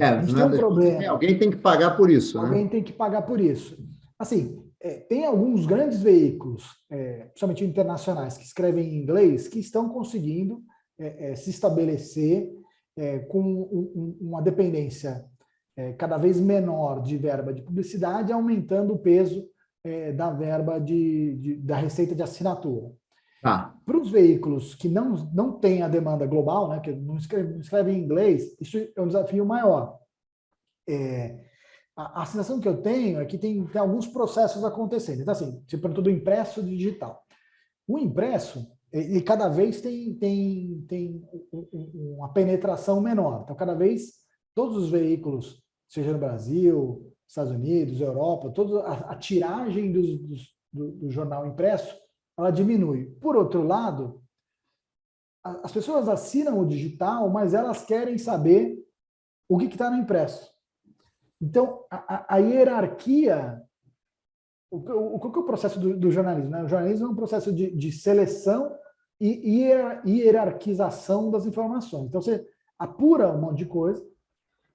A gente tem um problema. Alguém tem que pagar por isso, Alguém tem que pagar por isso. Assim, tem alguns grandes veículos, principalmente internacionais, que escrevem em inglês, que estão conseguindo se estabelecer com uma dependência cada vez menor de verba de publicidade, aumentando o peso da verba da receita de assinatura. Para os veículos que não têm a demanda global, né, que não escrevem em inglês, isso é um desafio maior. A sensação que eu tenho é que tem alguns processos acontecendo. Então, assim, você perguntou do impresso e do digital. O impresso, ele cada vez tem uma penetração menor. Então, cada vez, todos os veículos, seja no Brasil, Estados Unidos, Europa, a tiragem do jornal impresso, ela diminui. Por outro lado, as pessoas assinam o digital, mas elas querem saber o que está no impresso. Então, a hierarquia... Qual que é o processo do jornalismo? Né? O jornalismo é um processo de seleção e hierarquização das informações. Então, você apura um monte de coisa,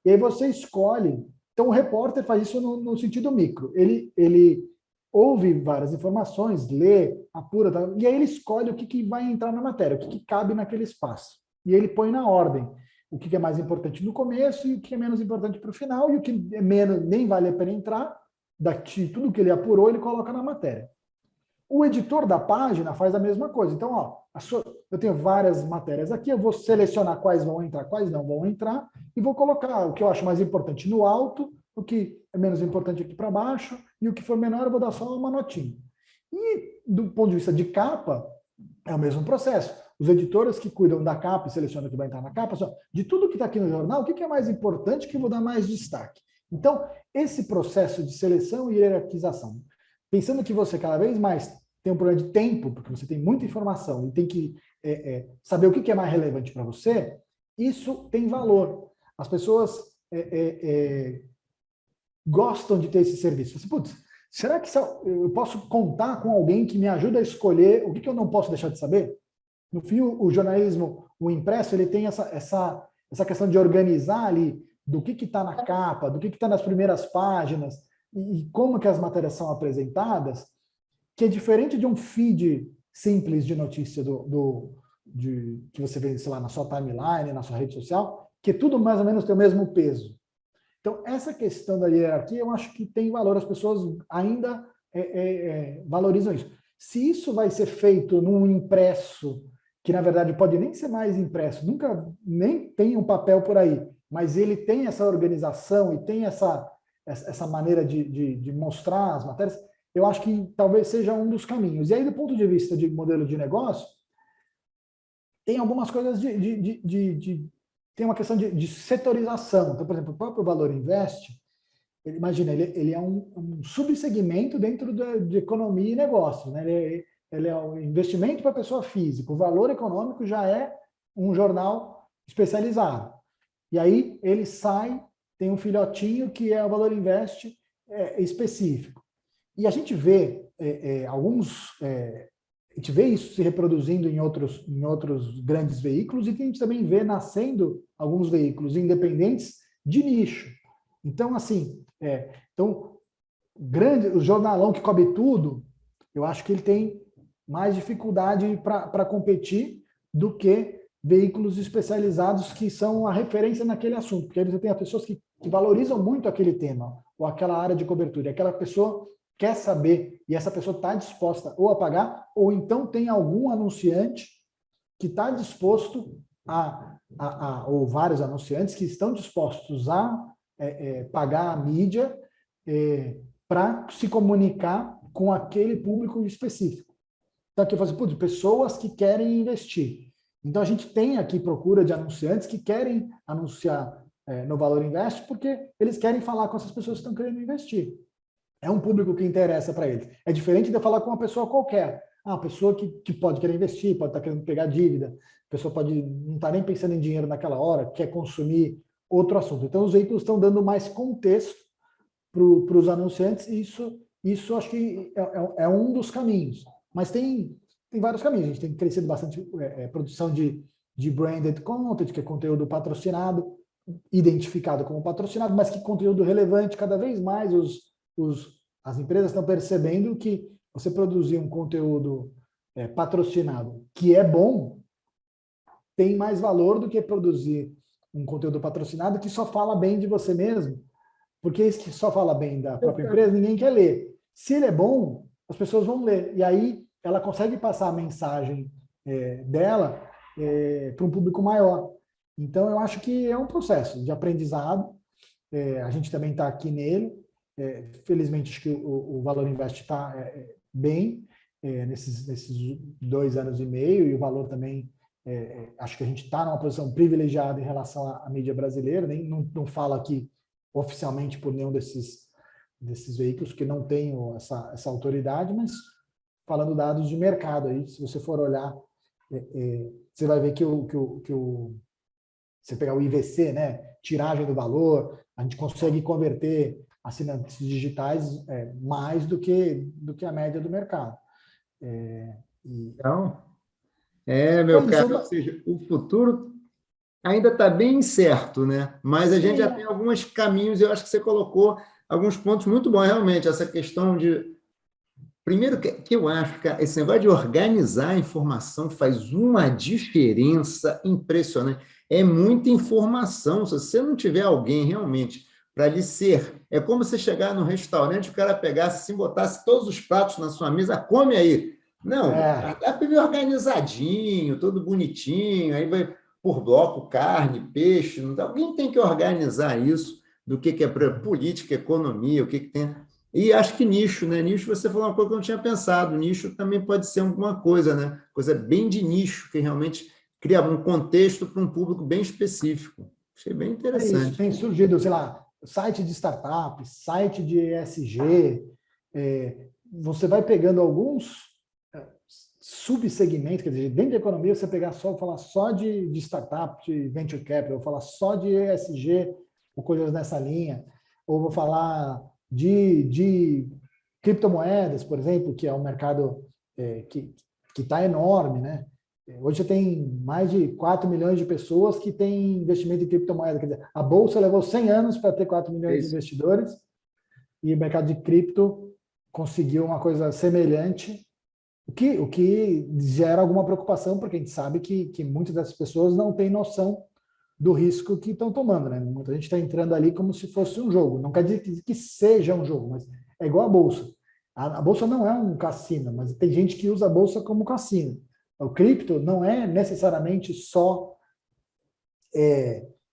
e aí você escolhe... Então, o repórter faz isso no sentido micro. Ele ouve várias informações, lê, apura, e aí ele escolhe o que vai entrar na matéria, o que cabe naquele espaço. E ele põe na ordem o que é mais importante no começo e o que é menos importante para o final, e o que é menos, nem vale a pena entrar, tudo que ele apurou, ele coloca na matéria. O editor da página faz a mesma coisa. Então, eu tenho várias matérias aqui, eu vou selecionar quais vão entrar, quais não vão entrar, e vou colocar o que eu acho mais importante no alto, o que é menos importante aqui para baixo, e o que for menor eu vou dar só uma notinha. E, do ponto de vista de capa, é o mesmo processo. Os editores que cuidam da capa e selecionam o que vai entrar na capa, de tudo que está aqui no jornal, o que é mais importante que eu vou dar mais destaque? Então, esse processo de seleção e hierarquização, pensando que você cada vez mais tem um problema de tempo, porque você tem muita informação e tem que saber o que é mais relevante para você, isso tem valor. As pessoas gostam de ter esse serviço. Você, putz, será que eu posso contar com alguém que me ajuda a escolher o que eu não posso deixar de saber? No fim, o jornalismo, o impresso, ele tem essa questão de organizar ali do que está na capa, do que está nas primeiras páginas e como que as matérias são apresentadas, que é diferente de um feed simples de notícia que você vê, sei lá, na sua timeline, na sua rede social, que tudo mais ou menos tem o mesmo peso. Então, essa questão da hierarquia, eu acho que tem valor, as pessoas ainda valorizam isso. Se isso vai ser feito num impresso, que na verdade pode nem ser mais impresso, nunca nem tem um papel por aí, mas ele tem essa organização e tem essa maneira de mostrar as matérias, eu acho que talvez seja um dos caminhos. E aí, do ponto de vista de modelo de negócio, tem algumas coisas tem uma questão de setorização. Então, por exemplo, o próprio Valor Invest, imagina, ele é um subsegmento dentro de economia e negócios, né? Ele é um investimento para a pessoa física. O Valor Econômico já é um jornal especializado. E aí ele tem um filhotinho que é o Valor Invest específico. E a gente vê a gente vê isso se reproduzindo em outros grandes veículos, e que a gente também vê nascendo alguns veículos independentes de nicho. Então, assim, então, o jornalão que cobre tudo, eu acho que ele tem mais dificuldade para competir do que veículos especializados que são a referência naquele assunto, porque aí você tem pessoas que valorizam muito aquele tema ou aquela área de cobertura, e aquela pessoa quer saber e essa pessoa está disposta ou a pagar, ou então tem algum anunciante que está disposto ou vários anunciantes que estão dispostos a pagar a mídia para se comunicar com aquele público específico. Então, aqui eu falo assim, pessoas que querem investir. Então, a gente tem aqui procura de anunciantes que querem anunciar no Valor Invest porque eles querem falar com essas pessoas que estão querendo investir. É um público que interessa para eles. É diferente de eu falar com uma pessoa qualquer. Uma pessoa que pode querer investir, pode estar querendo pegar dívida, a pessoa pode não estar nem pensando em dinheiro naquela hora, quer consumir outro assunto. Então, os veículos estão dando mais contexto para os anunciantes, e isso acho que é um dos caminhos. Mas tem vários caminhos. A gente tem crescido bastante produção de branded content, que é conteúdo patrocinado, identificado como patrocinado, mas que conteúdo relevante. Cada vez mais as empresas estão percebendo que você produzir um conteúdo patrocinado que é bom tem mais valor do que produzir um conteúdo patrocinado que só fala bem de você mesmo, porque esse que só fala bem da própria empresa, ninguém quer ler. Se ele é bom, as pessoas vão ler, e aí ela consegue passar a mensagem dela para um público maior. Então, eu acho que é um processo de aprendizado, a gente também está aqui nele, felizmente acho que o Valor Invest está bem nesses 2 anos e meio, e o Valor também, acho que a gente está numa posição privilegiada em relação à mídia brasileira, nem não falo aqui oficialmente por nenhum desses veículos, que não tenho essa autoridade, mas falando dados de mercado aí, se você for olhar, você vai ver que você pegar o IVC, né, tiragem do valor, a gente consegue converter assinantes digitais mais do que a média do mercado. Então, meu caro, ou seja, o futuro ainda está bem incerto, né? Mas a gente já tem alguns caminhos, e eu acho que você colocou alguns pontos muito bons, realmente, essa questão de... Primeiro, que eu acho que esse negócio de organizar a informação faz uma diferença impressionante. É muita informação. Se você não tiver alguém realmente para lhe ser... É como você chegar no restaurante, o cara pegasse assim, botasse todos os pratos na sua mesa, come aí. Não, dá para ver organizadinho, todo bonitinho, aí vai por bloco, carne, peixe. Não dá. Alguém tem que organizar isso, do que é política, economia, o que tem... E acho que nicho, né? Nicho, você falou uma coisa que eu não tinha pensado. Nicho também pode ser alguma coisa, né? Coisa bem de nicho, que realmente cria um contexto para um público bem específico. Achei bem interessante. Isso, tem surgido, sei lá, site de startup, site de ESG. Você vai pegando alguns subsegmentos, quer dizer, dentro da economia, você falar só de startup, de venture capital, falar só de ESG, ou coisas nessa linha, ou vou falar de criptomoedas, por exemplo, que é um mercado que está enorme, né? Hoje você tem mais de 4 milhões de pessoas que têm investimento em criptomoeda. Quer dizer, a Bolsa levou 100 anos para ter 4 milhões de investidores, e o mercado de cripto conseguiu uma coisa semelhante, o que gera alguma preocupação, porque a gente sabe que muitas dessas pessoas não têm noção do risco que estão tomando, né? Muita gente está entrando ali como se fosse um jogo. Não quer dizer que seja um jogo, mas é igual a Bolsa. A Bolsa não é um cassino, mas tem gente que usa a Bolsa como cassino. O cripto não é necessariamente só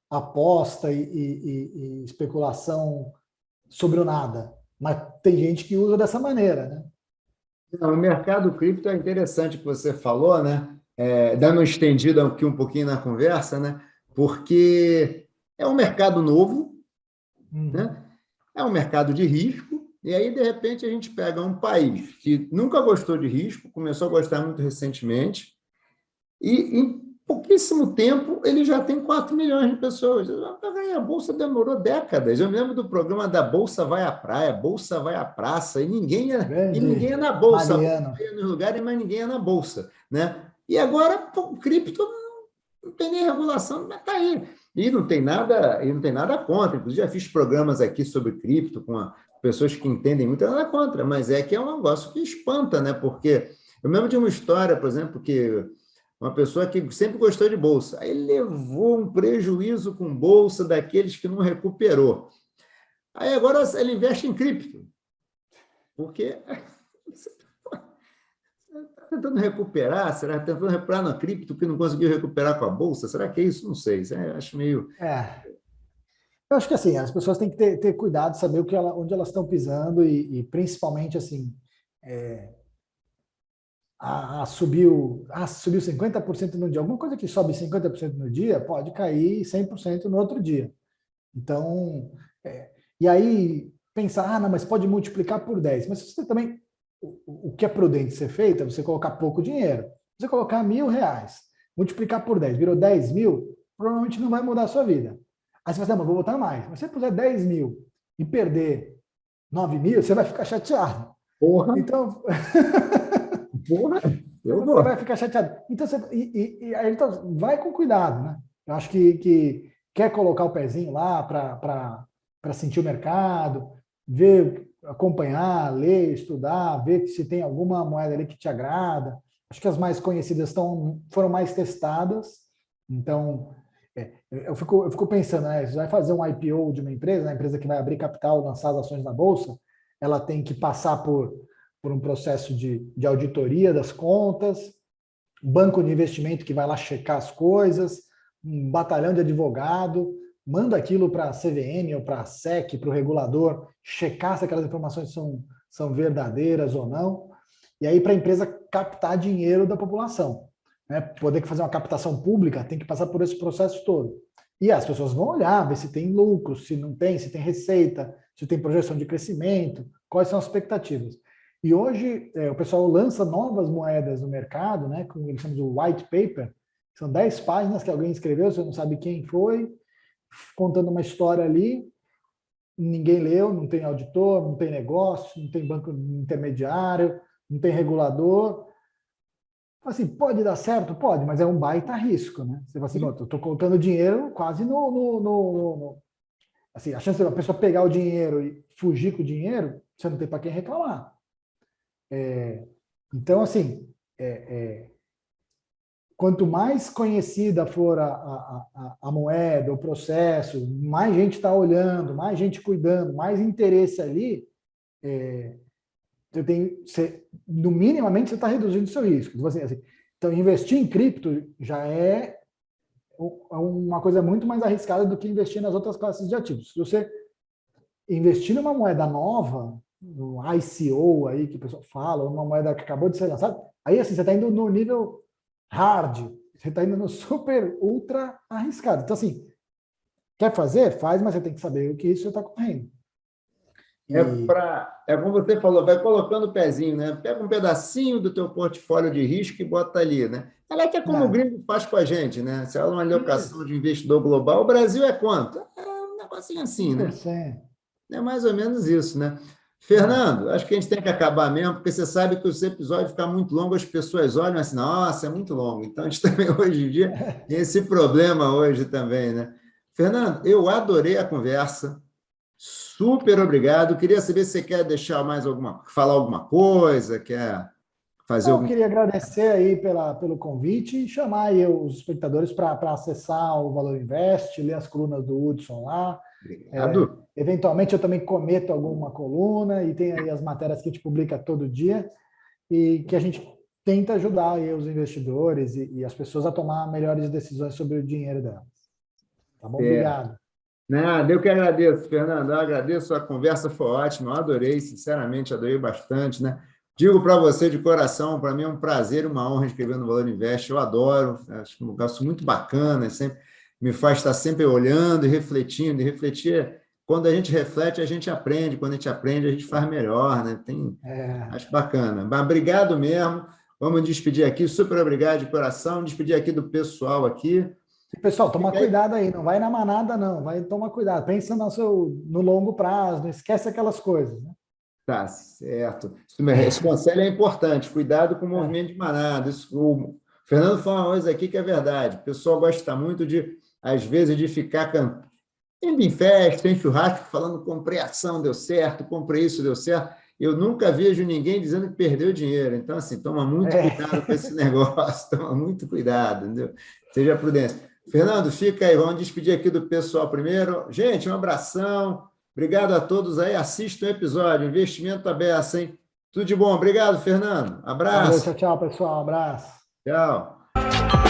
aposta e especulação sobre o nada, mas tem gente que usa dessa maneira, né? Não, o mercado cripto é interessante que você falou, né? Dando uma estendida aqui um pouquinho na conversa, né? Porque é um mercado novo, né? É um mercado de risco, e aí, de repente, a gente pega um país que nunca gostou de risco, começou a gostar muito recentemente, e em pouquíssimo tempo ele já tem 4 milhões de pessoas. A Bolsa demorou décadas. Eu me lembro do programa da Bolsa vai à praia, Bolsa vai à praça, e ninguém é na Bolsa. Mariano. Ia nos lugares, mas ninguém é na Bolsa, né? E agora o cripto não tem nem regulação, mas está aí. E não tem nada contra. Inclusive, já fiz programas aqui sobre cripto com pessoas que entendem muito, não é nada contra, mas é que é um negócio que espanta, né? Porque eu mesmo tinha uma história, por exemplo, que uma pessoa que sempre gostou de bolsa, aí levou um prejuízo com bolsa daqueles que não recuperou. Aí agora ele investe em cripto, porque está tentando recuperar, será que tentando recuperar na cripto que não conseguiu recuperar com a bolsa? Será que é isso? Não sei. Acho meio. Eu acho que assim, as pessoas têm que ter cuidado, saber onde elas estão pisando e principalmente assim, subiu 50% no dia. Alguma coisa que sobe 50% no dia pode cair 100% no outro dia. Então, e aí pensar, não, mas pode multiplicar por 10. Mas você também, o que é prudente ser feito é você colocar pouco dinheiro. Você colocar R$ 1.000, multiplicar por 10, virou 10 mil, provavelmente não vai mudar a sua vida. Aí você fala, não, mas vou botar mais. Mas se você puser 10 mil e perder 9 mil, você vai ficar chateado. Porra! Então, porra! Você vai ficar chateado. Então, então, vai com cuidado, né? Eu acho que quer colocar o pezinho lá para sentir o mercado, ver, acompanhar, ler, estudar, ver se tem alguma moeda ali que te agrada. Acho que as mais conhecidas foram mais testadas. Então, eu fico pensando, né? Você vai fazer um IPO de uma empresa, né? A empresa que vai abrir capital, lançar as ações na bolsa, ela tem que passar por um processo de auditoria das contas, um banco de investimento que vai lá checar as coisas, um batalhão de advogado, manda aquilo para a CVM ou para a SEC, para o regulador, checar se aquelas informações são verdadeiras ou não, e aí para a empresa captar dinheiro da população. Né? Poder fazer uma captação pública tem que passar por esse processo todo. E as pessoas vão olhar, ver se tem lucro, se não tem, se tem receita, se tem projeção de crescimento, quais são as expectativas. E hoje o pessoal lança novas moedas no mercado, né, que eles chamam de white paper, são 10 páginas que alguém escreveu, você não sabe quem foi, contando uma história ali, ninguém leu, não tem auditor, não tem negócio, não tem banco intermediário, não tem regulador. Assim, pode dar certo? Pode, mas é um baita risco, né? Você fala assim, eu estou colocando dinheiro quase assim, a chance da pessoa pegar o dinheiro e fugir com o dinheiro, você não tem para quem reclamar. Então, assim, quanto mais conhecida for a moeda, o processo, mais gente está olhando, mais gente cuidando, mais interesse ali, no minimamente você está reduzindo o seu risco. Então, investir em cripto já é uma coisa muito mais arriscada do que investir nas outras classes de ativos. Se você investir numa moeda nova, no ICO aí que o pessoal fala, uma moeda que acabou de ser lançada, aí assim, você está indo no nível hard, você está indo no super, ultra arriscado. Então, assim, quer fazer? Faz, mas você tem que saber o que isso está correndo. Como você falou, vai colocando o pezinho, né? Pega um pedacinho do teu portfólio de risco e bota ali, né? Ela que é como o gringo faz com a gente, né? Se ela é uma alocação de investidor global, o Brasil é quanto? É um negocinho assim, né? 1%. É mais ou menos isso, né? Fernando, acho que a gente tem que acabar mesmo, porque você sabe que os episódios ficam muito longos, as pessoas olham assim, nossa, é muito longo. Então, a gente também, hoje em dia, tem esse problema hoje também, né? Fernando, eu adorei a conversa. Super obrigado. Queria saber se você quer deixar falar alguma coisa, quer fazer Eu queria agradecer aí pelo convite e chamar aí os espectadores para acessar o Valor Invest, ler as colunas do Hudson lá. Obrigado. Eventualmente eu também cometo alguma coluna e tem aí as matérias que a gente publica todo dia e que a gente tenta ajudar aí os investidores e as pessoas a tomar melhores decisões sobre o dinheiro delas. Tá bom? Obrigado. Nada, eu que agradeço, Fernando. Eu agradeço, a conversa foi ótima, eu adorei, sinceramente, adorei bastante, né? Digo para você de coração, para mim é um prazer e uma honra escrever no Valor Invest, eu adoro, acho um negócio muito bacana, sempre me faz estar sempre olhando e refletindo, e refletir, quando a gente reflete, a gente aprende, quando a gente aprende, a gente faz melhor, né? Acho bacana. Mas obrigado mesmo, vamos despedir aqui, super obrigado de coração, despedir aqui do pessoal aqui. Pessoal, toma cuidado aí, não vai na manada, não. Vai tomar cuidado. Pensa no longo prazo, não esquece aquelas coisas. Né? Tá certo. Esse conselho é importante. Cuidado com o movimento de manada. O Fernando falou uma coisa aqui que é verdade. O pessoal gosta muito de às vezes, de ficar indo em festa, em churrasco, falando comprei ação, deu certo, comprei isso, deu certo. Eu nunca vejo ninguém dizendo que perdeu dinheiro. Então, assim, toma muito cuidado com esse negócio, toma muito cuidado, entendeu? Seja prudente. Fernando, fica aí, vamos despedir aqui do pessoal primeiro. Gente, um abração. Obrigado a todos aí. Assistam o episódio. Investimento aberto, hein? Tudo de bom. Obrigado, Fernando. Valeu, Abraço. tchau, tchau, pessoal. Um abraço. Tchau.